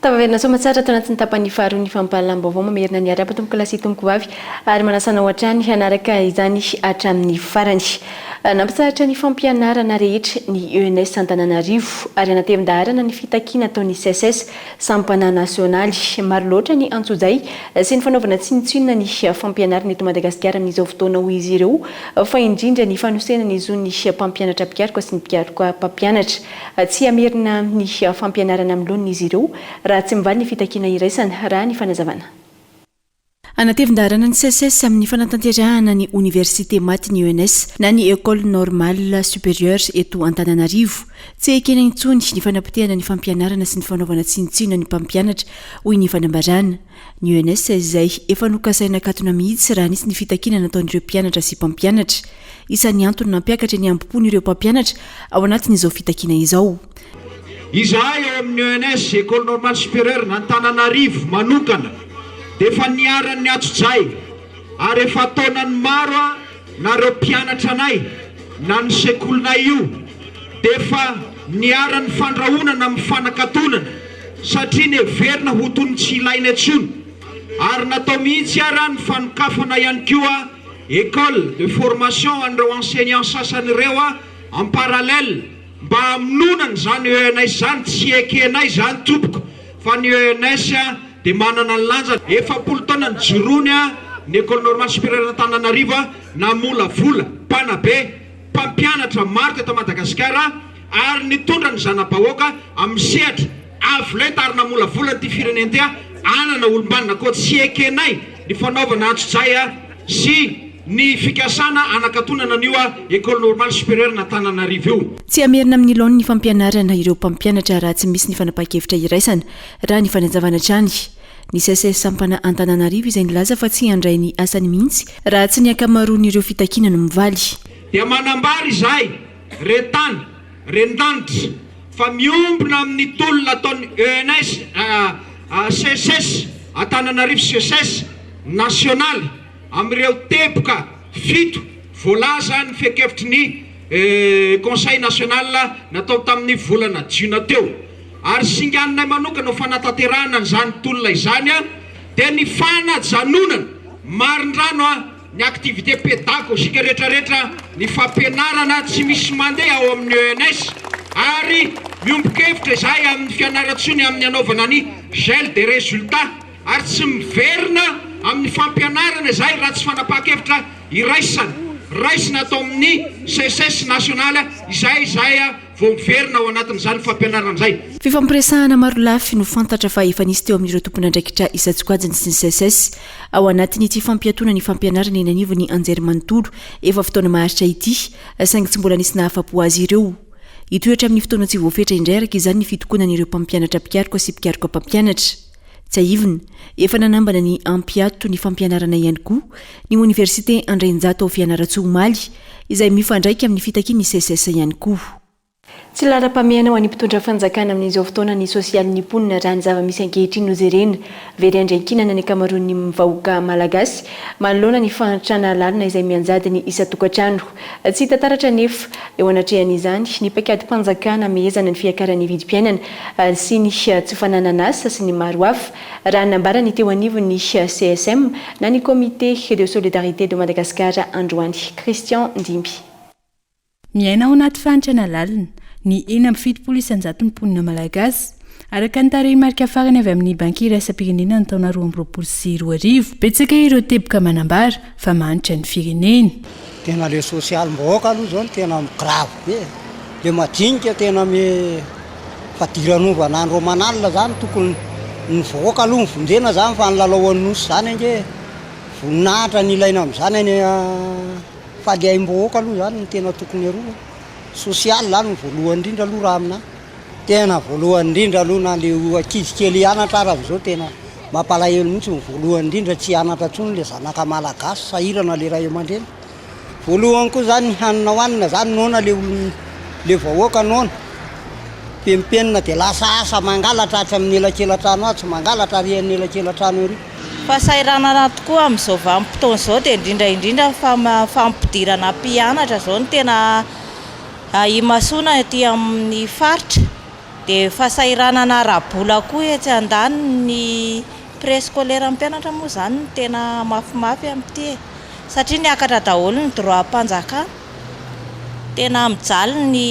Tavaverina somatsara tao anatin'ny tapany faharoa ny fampahalalam-baovao mamerina ny arapa tomboka lasy tomboka vavy ary manasana ohatrany hanaraka izany hatramin'ny farany. Nampitsaratra ny fampianarana rehetra ny ENS Antananarivo ary anatevindaharana ny fitakiana ataon'ny CSS sampana nasionaly maro loatra ny antsojay sy ny fanaovana tsinitsinona ny fampianarana eto Madagasikara amin'izao fotoana ho izy ireo fa indrindra ny fanosena ny zo ny mpampianatra mpiarika sy ny mpiarika mpampianatra tsy amerina ny fampianarana amin'ny lohan'izy ireo raha tsy mivaly ny fitakiana iraisana raha ny fanazavana. Anatevin-darana ny CSS amin'ny fanatanterahana ny Université maty ny ENS na ny École Normale Supérieure eto Antananarivo. Tsy ekena intsony ny fanapitehana ny fampianarana sy ny fanaovana tsinitsina ny mpampianatra hoy ny fanambarana. Ny ENS izay efa nokasaina katona mihitsy raha nisy ny fitakina nataon'ireo mpianatra sy mpampianatra. Isan'ny antony nampiakatra ny ampopon'ireo mpampianatra ao anatin'izao fitakina izao. Izahay eo amin'ny ENS École Normale Supérieure n'Antananarivo manokana dia efa niaran'ny atso-jay ary efa taonany maro nareo mpianatra anay na ny sekolinay io dia efa niaran'ny fandrahonana amin'ny fanakatonana satria ny heverina ho tony tsy ilaina intsony ary natao mihitsy ara ny fanokafana ihany koa école de formation an'ireo enseignant sasany ireo en parallèle mba hamononana zany ENS zany tsy ekenay zany tompoko fa ny ENS dia manana ny lanja efapolo taona ny jorony ny École Normale Supérieure Antananarivo namolavola mpanabe mpampianatra maro teto Madagasikara ary nitondra ny zana-bahoaka amin'ny sehatra avolenta ary namolavola ny firenena ty anana olombanina koa tsy ekenay ny fanaovana antso-jay sy ny fikasana anakatonana an'io École Normale Supérieure n'Antananarivo io. Tsy amerina amin'ny laony ny fampianarana ireo mpampianatra raha tsy misy ny fanapa-kevitra iraisana raha ny fanazavana trany. Ny CSS sampana Antananarivo izay nilaza fa tsy handray ny asany mihitsy raha tsy ny akamaroan'ireo fitakina no mivaly. Dia manambara izahay retany rendanitra fa miombona amin'ny tolona ataon'ny ENS CSS Antananarivo CSS nasionaly amin'ireo teboka fito voalaza ny fekevitry ny conseil national natao tamin'ny volana jiona teo ary singanay manokana ho fanatanterahana n'izany tolona izany dia ny fanajanonana marindrano ny activité pédagogique rehetrarehetra ny fampianarana tsy misy mandeha ao amin'ny ENS ary miombokevitra izahay amin'ny fianaratsony amin'ny anaovana ny gel des résultats ary tsy miverina amin'ny fampianarana izay raha tsy fanapa-kevitra iraisina atao amin'ny CSS nationale izay vao miverina ao anatin'izany fampianarana izay. Fifampiresahana maro lafy no fantatra fa efa nisy teo amin'ireo tompon'andraikitra isan-tsokajiny sy ny CSS ao anatin'ity fampiatona ny fampianarana eny anivo ny anjerimanontolo efa fotoana maharitra ity saingy tsy mbola nisy nahafa-po azy ireo. Hitoetra amin'ny fotoana tsy voafetra indray araka izany ny fitokonan'ireo mpampianatra mpiariko sy mpiariko mpampianatra. Tsaivina efa nanambana ny ampiato ny fampianarana ihany koa ny Université Andrinjato Fianarantsoa-Omaly izay mifandraika amin'ny fitakian'ny CSS ihany koa. Tsy lara-pameana ho an'ny mpitondra fanjakana amin'izao fotoana ny sosialin'ny mponina raha ny zava-misy ankehitriny no jerena very andrankinana ny akamaroan'ny vahoaka malagasy manoloana ny fanatrana lalina izay mianjady ny isa-tokantrano. Tsy tantaratra nefa eo anatrehan'izany ny paikady mpanjakana mihezana ny fiakaran'ny vidim-piainana sy ny tsy fananana asa sy ny maro hafa raha nambara ny teo anivo ny CSM na ny comité de solidarité de Madagascar androany. Christian Ndimby. Miaina ao anaty fanatrana lalina ny 770 mponina malagasy araka ny tarehiny marika farany avy amin'ny banky iraisam-pirenena ny taona 2022 betsaka ireo teboka manambara fa manitra ny firenena. Tena le sosialy mboka aloha zao tena grave be le madinika tena me fadiranova andro manalina zany tokony ny voaka aloha mivondena zany fa nilalao an'nosy zany ange voninahitra ny ilaina amin'izany any faliaim-boaka aloha zany ny tena tokony aroa sosialy zany ny voalohany indrindra aloha raha amina tena voalohany indrindra aloha na le ankizy kely hianatra ara amin'izao tena mampalahelo mihitsy ny voalohany indrindra tsy hianatra ntsony le zanaka malagasy sahirana le ray aman-dreny voalohany koa zany ny hanina hoanina zany nona le vahoaka nona pempenina dia lasa asa mangalatra hatra amin'ny elakelan-trano azy tsy mangalatra arian'ny elakelan-trano ery. Fahasahiranana tokoa amin'izao vanim-potoana izao dia indrindra fampidirana mpianatra izao no tena imasoana aty amin'ny faritra dia fahasahiranana arabola koa etsy andany ny préscolaire mpianatra moa zany no tena mafimafy amin'ity satria niakatra daholo ny droit-mpanjakana tena mijaly ny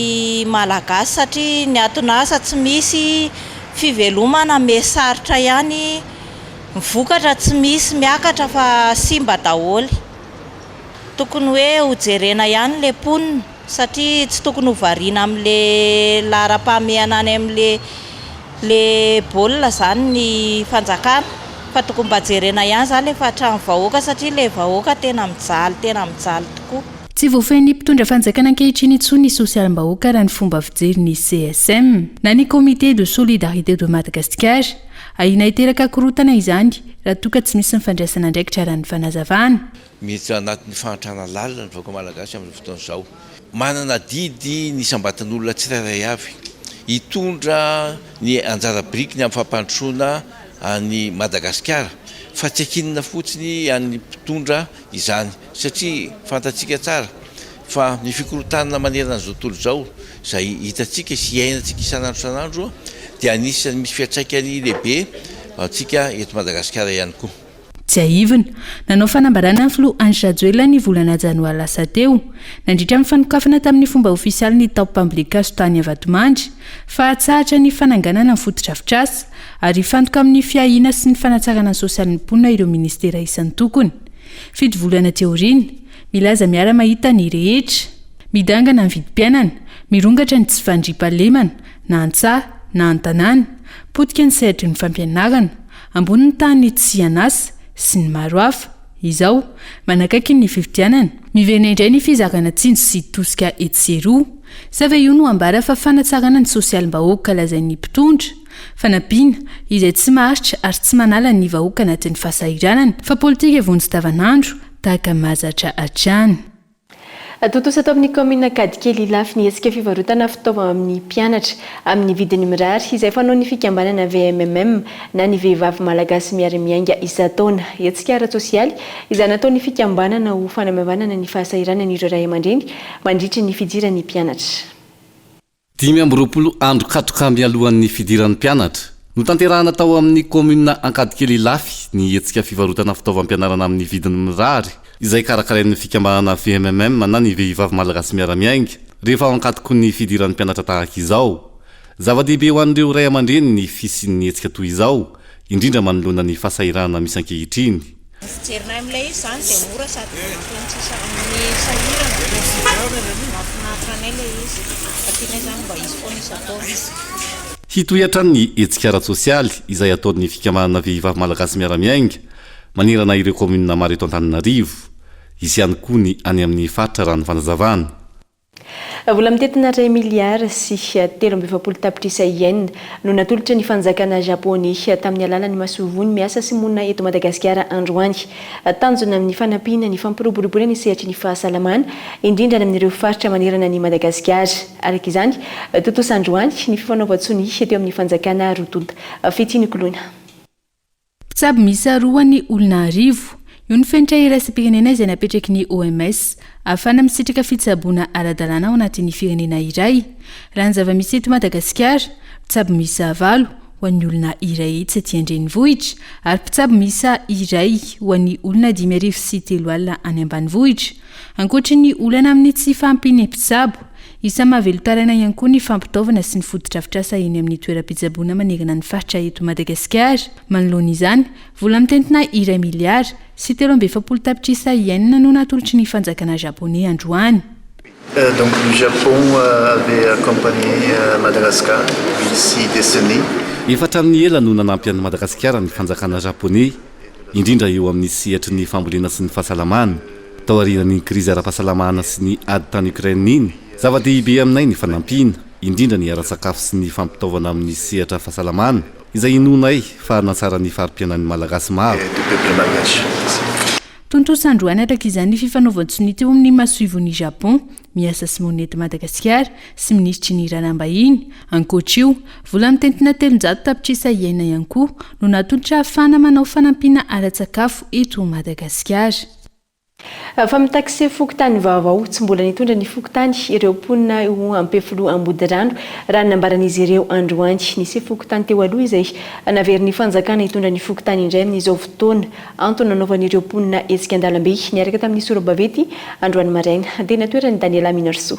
malagasy satria ny aton'asa tsy misy fivelomana mesarotra ihany mivokatra tsy misy miakatra fa simba daholo tokony hoe hojerena ihany le mponina satria tsy tokony hovariana amin'le lara-pameana any amin'le baolina zany ny fanjakana fa tokony mba jerena ihany zany le fahatrano vahoaka satria le vahoaka tena mijaly tokoa. Tsy voafehin'ny mpitondra fanjakana ankehitriny intsony ny sosialim-bahoaka raha ny fomba fijery ny CSM na ny comité de solidarité de Madagascar ahina hiteraka korotana izany raha toka tsy misy mifandraisana andraikitra raha ny fanazavana. Mihitsy anatin'ny fahantrana lalina ny vahoaka malagasy amin'ny fotoana izao. Manana didy ny sambatan'olona tsirairay avy. Hitondra ny anjara biriky ny amin'ny fampandrosoana any Madagasikara. Fa tsy akinina fotsiny amin'ny mpitondra izany satria fantatsika tsara fa ny fikorotanana manerana an'izao tontolo izao izay hitatsika sy iainantsika isan'andro dia anisany misy fiantraikany lehibe antsika eto Madagasikara ihany koa. Tsy aivina nanao fanambarana ny filoha Ange Rajoelina ny volana janoary lasa teo nandritra amin'ny fanokafana tamin'ny fomba ofisialy ny taopambilika Sotany Avatomandry fa atsahatra ny fananganana ny fotodrafitrasa ary fantoka amin'ny fiahiana sy ny fanatsarana ny sosialy ny mponina ireo ministera isan'ny tokony. Fito volana teoriana milaza miara mahita ny rehetra midangana ny vidim-piainana mirongatra ny tsy fandriam-pahalemana na an-tsaha na an-tanàna potika ny sehatra ny fampianarana ambony ny tany tsy anasa sy ny maro hafa. Izao manakaiky ny fifidianana miverina indray ny fizarana tsinjo sy tosika etseroa sava io no ambara fa fanatsarana ny sosialim-bahoaka lazain'ny mpitondra fanampiana izay tsy maharitra ary tsy manala ny vahoaka anatin'ny fahasahiranana fa politika evonjy davanandro tahaka mahazatra hatrany. Totosa tao amin'ny commune Kadikely lafy ny hetsika fivarotana fitaovana amin'ny mpianatra amin'ny vidiny mirary izay fanao ny fikambanana VMMM na ny vehivavy malagasy miara-miainga isan-taona. Hetsika ara-tsosialy izay natao ny fikambanana ho fanamavanana ny fahasahiranana ireo ray aman-dreny mandritra ny fidiran'ny mpianatra. 20 andro katroka mialohan'ny fidiran'ny mpianatra no tanterahana tao amin'ny commune Kadikely lafy ny hetsika fivarotana fitaovam-pianarana amin'ny vidiny mirary izay karakarain'ny fikambanana VMMM na ny vehivavy malagasy miara-miainga rehefa ao ankatoko ny fidiran'ny mpianatra tahaka izao. Zava-dehibe ho an'ireo ray aman-dreny ny fisian'ny hetsika toy izao indrindra manoloana ny fasahirana misy ankehitriny. Fijerinay amin'ilay izy zany dia mora sady mampiantsisa amin'ny sahirana mahafinaritra anay ilay izy atianay zany mba izy foana isan-taona. Hitohatra ny hetsika ara-tsosialy izay ataon'ny fikambanana vehivavy malagasy miara-miainga manerana ireo commune maro eto Antananarivo isy ihany koa ny any amin'ny faritra rano fanazavana. Vola mitetina 2 miliara sy 320 tapitrisa yen no natolotra ny fanjakana Japony tamin'ny alalan'ny masovony miasa sy monina eto Madagasikara androany. Tanjona amin'ny fanampiana ny fampiroboroboana ny sehatry ny fahasalamana indrindra amin'ireo faritra manerana ny Madagasikara. Araka izany totosa androany ny fifanaovan-tsony teo amin'ny fanjakana Rotonda fetiny kolona. Mpitsabo misa roa ny olona arivo io ny fenitra iraisam-pirenena izay napetraky ny OMS ahafana misitraka fitsaboana ara-dalàna ao anatin'ny firenena iray. Raha ny zava-misy eto Madagasikara, mpitsabo misa 9 ho an'ny olona iray tsy aty andrenivohitra ary mpitsabo misa iray ho an'ny olona 503 alina any ambanivohitra. Ankoatra ny olana amin'ny tsy fampiny mpitsabo isa mahavelotaraina ihany koa ny fampitaovana sy ny fotodrafitrasa eny amin'ny toeram-pitsaboana manerana ny faritra eto Madagasikara. Manoloana izany, vola mitentina 1 miliara sy 370 tapitrisa yen no natolotry ny fanjakana japonais androany. Donc le Japon avait accompagné Madagascar depuis 6 décennies. Efatra amin'ny ela no nanampy an'i Madagasikara ny fanjakana japonais indrindra eo amin'ny sehatry ny fambolena sy ny fahasalamana tao aorian'ny krizy ara-pahasalamana sy ny ady tany Ukraine iny. Zava-dehibe aminay ny fanampiana indrindra ny ara-sakafo sy ny fampitaovana amin'ny sehatra fahasalamana izay inonay fa natsara ny farim-piainan'ny malagasy maro. Tontosa androany araka izany ny fifanaovan-tsony teo amin'ny masoivon'ny Japon miasa sy monina eto Madagasikara sy ministry ny ranam-bahiny. Ankoatra io, vola mitentina 300 tapitrisa yen ihany koa no natolotra ahafana manao fanampiana ara-tsakafo eto Madagasikara. Fa mitakise fokotany Vaovao tsy mbola nitondra ny fokotany ireo mponina io ampefilo Ambodirano raha nambaran'izy ireo androany. Nisy fokotany teo aloha izay naveriny fanjakana hitondra ny fokotany indray amin'izao fotoana antony nanaovan'ireo mponina etsika an-dalambe niaraka tamin'ny sorabavety androany maraina dia natoerany Daniela Minarso.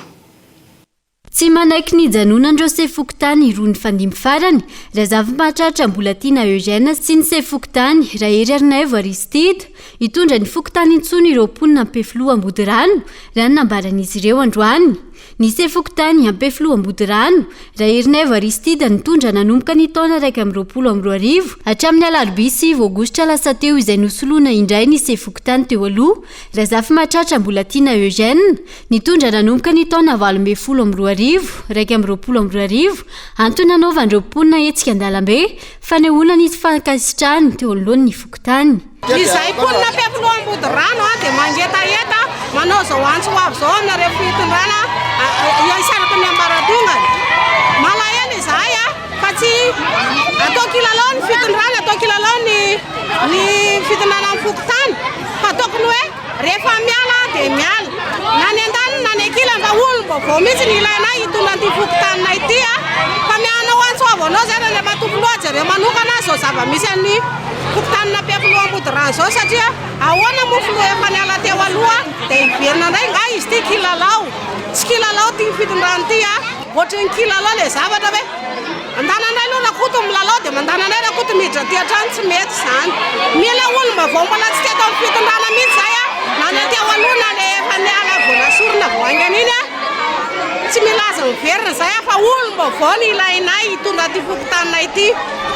tsy manaiky ny janonandreo sefokotany irony fandimy farany raha zavy mahatratra mbola tiana Eugène sy ny sefokotany raha ery Arnaivo Aristide hitondra ny fokotany intsony ireo mponina ampefilo ambody rano raha nambaran'izy ireo androany. Ny sefokotany ampefilo ambody rano raha Arnaivo Aristide nitondra nanomboka ny taona 2024 hatramin'ny alarobia 9 aogositra lasa teo izay nosoloana indray ny sefokotany teo aloha raha zavy mahatratra mbola tiana Eugène nitondra nanomboka ny taona 2012 2024 antony nanaovandreo mponina hetsika andalambe fanehoana ny fankasitrahany teo anoloany ny fokotany. Izay mponina ampefilo ambody rano dia mangetaheta manao zao antso avy zao aminareo fitondrana isaraka ny ambaradongany malahelo izahay fa tsy atao kilalao ny fitondrana atao kilalao ny fitondrana amin'ny fokotany fa tokony hoe rehefa miala dia miala na ny an-daniny na ny akila mba olom-baovao mihitsy ny ilainay hitondra an'ity fokotanina ity fa mianao antso avy anao zay raha nefa tompolo ajareo manokana zao zava-misy an'ny fokotanina ampefilo ambody rano zao satria ahoana mofilo efa niala teo aloha dia iverina indray nga izy ty kilalao tsy kilalao ty fitondrana ty ohatry ny kilalao le zavatra hoe andananay aloha rakoto milalao dia mandananay rakoto miditra ty hatrany tsy mety zany mila olom-baovao mbola tsy teto amin'ny fitondrana mihitsy zay na ny teo aloha na le efa niala voanasorona voaingana iny tsy milaza miverina zay fa olom-baovao ny ilainay hitondra ty fokotanina ity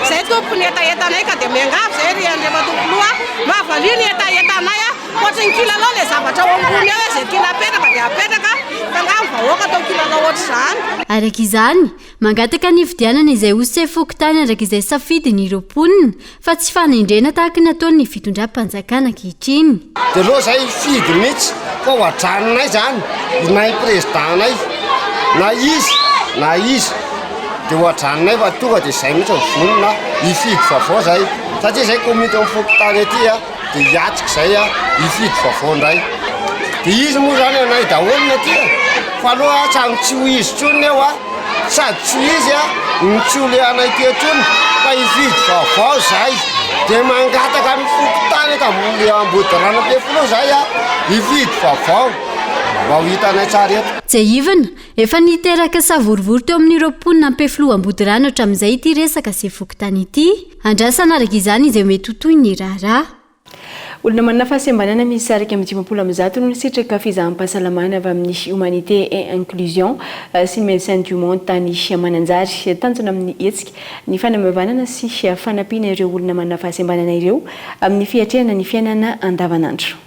zay tompony etaetanay ka dia miangavy zay ry andrefa tompoloa mahavaliany etaetanay ohatry ny kilalao le zavatra ao ambony ao zay tiana apetraka dia apetraka tangamy vahoaka atao kilalao ohatry zany. Araka izany mangataka ny fidianana izay ho sefokotany araka izay safidiny ireo mponina fa tsy fanendrena tahaka ny ataon'ny fitondram-panjakana ankehitriny. Dia loha zay fidy mihitsy fa ho adraninay zany nay présidentanay na izy dia ho adraninay fa tonga dia zay mihitsy vonona hifidy vaovao zay satria zay komity amin'ny fokotany aty dia hiatrika zay hifidy vaovao ndray dia izy moa zany anay daholona aty fa aloha samy tsy ho izy tsonony eo sady tsy ho izy ny tsy ho le anay ty atsony fa hifidy vaovao zay dia mangataka amin'ny fokotany ka mbola ambody rano ampefilo zay hifidy vaovao mba ho hitanay tsara eto. Jaivana efa niteraka savorivory teo amin'ireo mponina ampefilo ambody rano hatramin'izay ity resaka sefokotany ity andrasana araka izany izay mety ho toy ny raharaha. Olona manana fahasembanana misy sarika amin'ny 50 no nisitraka fizaham-pahasalamana avy amin'ny humanité et inclusion sy ny médecins du monde tany Mananjary tanjona amin'ny hetsika ny fanamavanana sy fanampiana ireo olona manana fahasembanana ireo amin'ny fiatrehana ny fiainana andavanandro.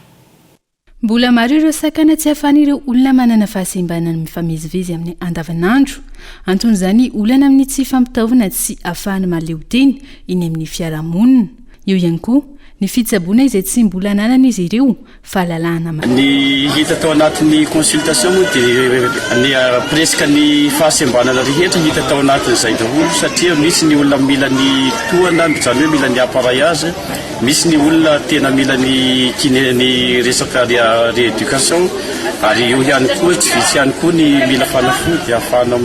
Mbola maro ireo sakana tsy ahafan'ireo olona manana fahasembanana mifamezivezy amin'ny andavanandro anton'izany olana amin'ny tsy fampitaovana tsy ahafahana maleo teny iny amin'ny fiarahamonina eo ihany koa ny fitsaboana izay tsy mbola nanana izy ireo fahalalahana ny hita tao anatin'ny consultation moa dia ny presque ny fahasembanana rehetra hita tao anatin'izay daholo satria misy ny olona mila ny tohana izany hoe mila ny appareillage misy ny olona tena mila ny kineny resaka rééducation ary eo ihany koa tsy vitsy ihany koa ny mila fanafody ahafahana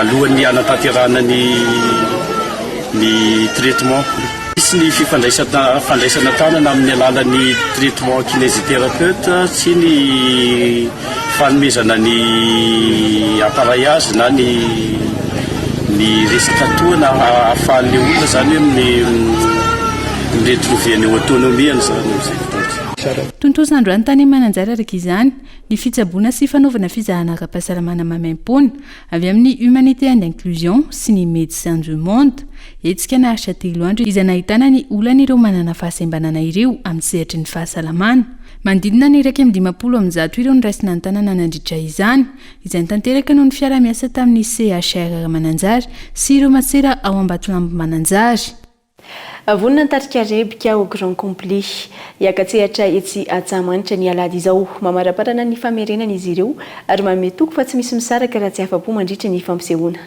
alohan'ny anatanterahana ny traitement misy ny fandraisana tanana amin'ny alalan'ny traitement kinésithérapeute sy ny fanomezana ny appareillage na ny resaka tohana ahafahan'le olona zany hoe miretrouver ny autonomiany zany am'izay fotoana. Tontosandroany tany Mananjary araka izany ny fitsaboana sy fanaovana fizahana ara-pahasalamana mamaim-pona avy amin'ny humanité et inclusion sy ny médecins du monde hetsika naharitra 3 andro izay nahitana ny olana ireo manana fahasembanana ireo amin'ny sehatra ny fahasalamana mandinina ny 150 ireo niraisina ny tanàna nandritra izany izay nitanteraka noho ny fiara-miasa tamin'ny CHR Mananjary sy ireo masera ao Ambatolampy Mananjary. Vonina nitarika rebika au grand complet iakatsehatra etsy Antsamanitra ny alady izao mamaraparana ny famerenana izy ireo ary mametoko fa tsy misy misaraka raha tsy afa-po mandritra ny fampisehoana.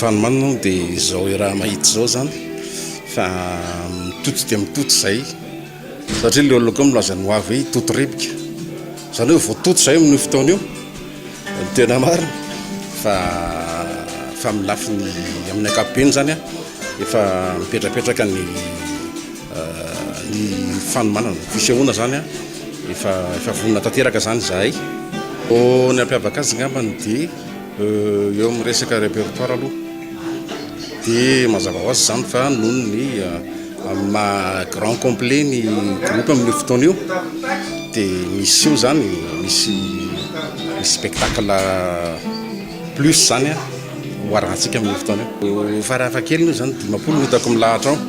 fanomanana dia zao raha mahita zao zany fa mitoto dia mitoto zay satria le olona koa milazany ho avy hoe toto repika zany hoe voatoto zay amin'io fotoana io tena marina fa milafy ny amin'ny ankapobeny zany a efa mipetrapetraka ny fanomanana fisehoana zany a efa vonona tanteraka zany zahay ny ampiavaka azy ngambany dia eo amin'ny resaka répertoire aloha dia mazava ho azy zany fa noho ny ma grand complet ny groupe amin'ny fotoana io dia misy io zany misy spectacle plus zany a hoarantsika amin'ny fotoana io farafahakeliny io zany 50 hitako milahatra ao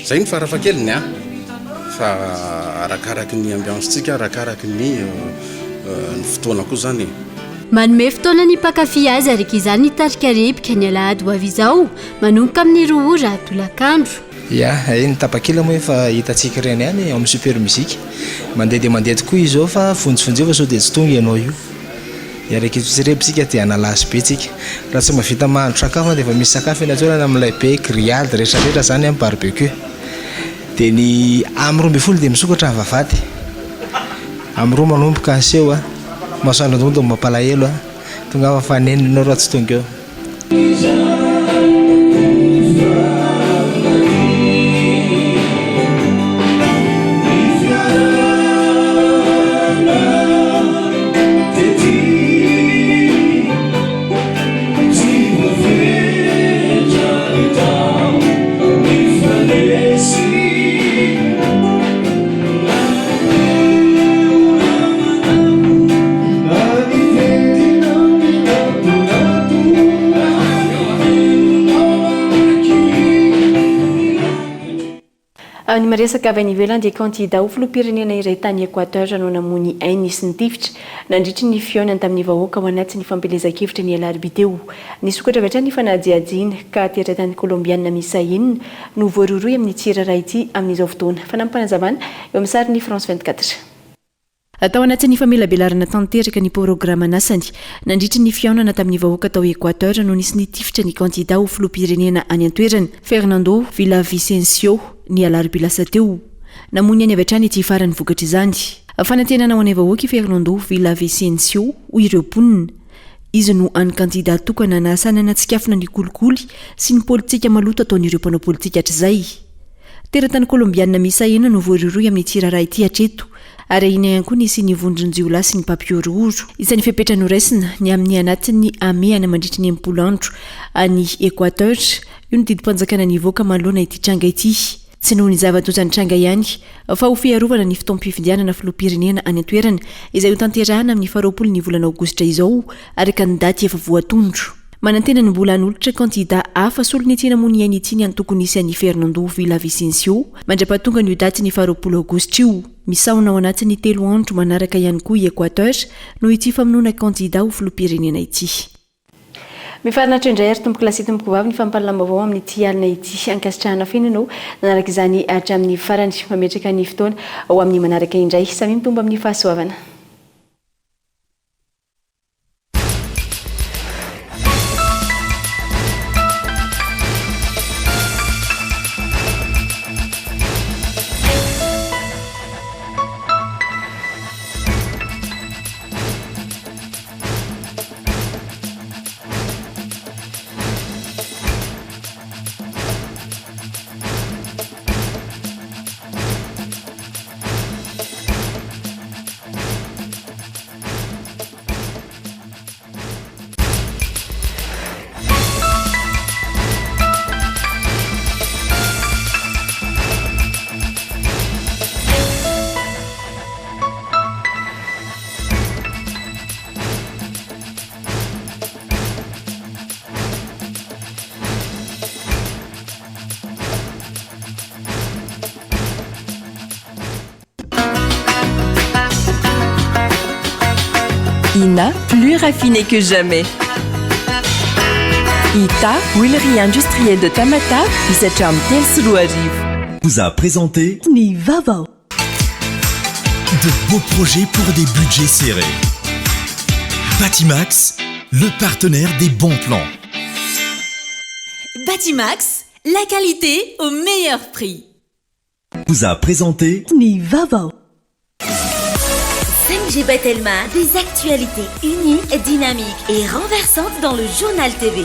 zay ny farafahakeliny a fa arakaraky ny ambiance-tsika arakaraky ny fotoana koa zany manome fotoana ny mpakafy azy araka izany nitarika repika ny alahady ho avy izao manomboka amin'ny 2 ora tolakandro ia ny tapakila moa efa hitantsika reny ihany amin'ny super musique mandeha dia mandeha tokoa izy ao fa fonjifonjeo fa sao dia tsy tonga ianao io iaraka itsirepsika dia analasy be tsika raha tsy mavita mahandro sakafo dia efa misy sakafo eny atsorana amin'ilay be grillade rehetrarehetra zany amin'ny barbecue dia ny amin'ny 12 dia misokatra avavady amin'ny 2 manomboka anseho a masoandro mampalahelo a tonga afafanenina raha tsy tonga eo ny maresaka avy any ivelany dia kandida ho filoham-pirenena iray tany Équateur no namony ainy sy ny tifitra nandritry ny fionany tamin'ny vahoaka ao anaty ny fampelezan-kevitra ny alarobia teo nisokatra avy hatrany ny fanajiajiana ka teratany kolombiana misa enina no voaroroy amin'ny tsirairay ity amin'izao fotoana fanampanazavana eo amin'ny sary ny France 24 atao anatin'ny famelabelarana tanteraka ny programa nasany nandritry ny fiaonana tamin'ny vahoaka tao Équateur no nisy nitifitra ny kandida ho filoham-pirenena any an-toerana Fernando Villavicencio ny alarobia lasa teo namony any avy hatrany ity farany vokatra izany fanantenana ho any vahoaka i Fernando Villavicencio ho ireo mponina izy no any kandida tokana na sanana tsikafona ny kolikoly sy ny politika maloto ataon'ireo mpanao politika hatr'izay teratany kolombiana misa enina no voaroroy amin'ny tsirairay ity hatreto ary ina ihany koa nisy ny vondron-jiolahy sy ny papiorooro isan'ny fepetra noraisina ny amin'ny anatin'ny ameana mandritry ny 10 andro any Équateur io ny didim-panjakana nivoaka manoloana ity tranga ity tsy noho ny zava-dozany tranga ihany fa ho fiarovana ny fotoam-pifidianana filoham-pirenena any an-toerana izay ho tanterahana amin'ny 20 ny volana aogositra izao araka ny daty efa voatondro manantena ny mbola anolotra kandida hafa solony ity namony ainy ity ny antokony isy an'i Fernando Villavicencio mandra-pahatonga ny daty ny 20 aogositra io misaona ao anatin'ny 3 andro manaraka ihany koa i Équateur no ity famonoana kandida ho filoham-pirenena ity mifarana indray ary tomboky lasety mikoavy ny fampalalambavao amin'ity alina ity ankasitrahana fiainanao nanaraka izany hatramin'ny farany mametraka ny fotoana ao amin'ny manaraka indray samy mitombo amin'ny fahasoavana Ina, plus raffiné que jamais. Ita, huilerie industrielle de Tamata, Isacham Telsulu arrive. Vous a présenté Ni Vaovao. De beaux projets pour des budgets serrés. Batimax, le partenaire des bons plans. Batimax, la qualité au meilleur prix. Vous a présenté Ni Vaovao. 5G Batelma, des actualités unies, dynamiques et renversantes dans le journal TV.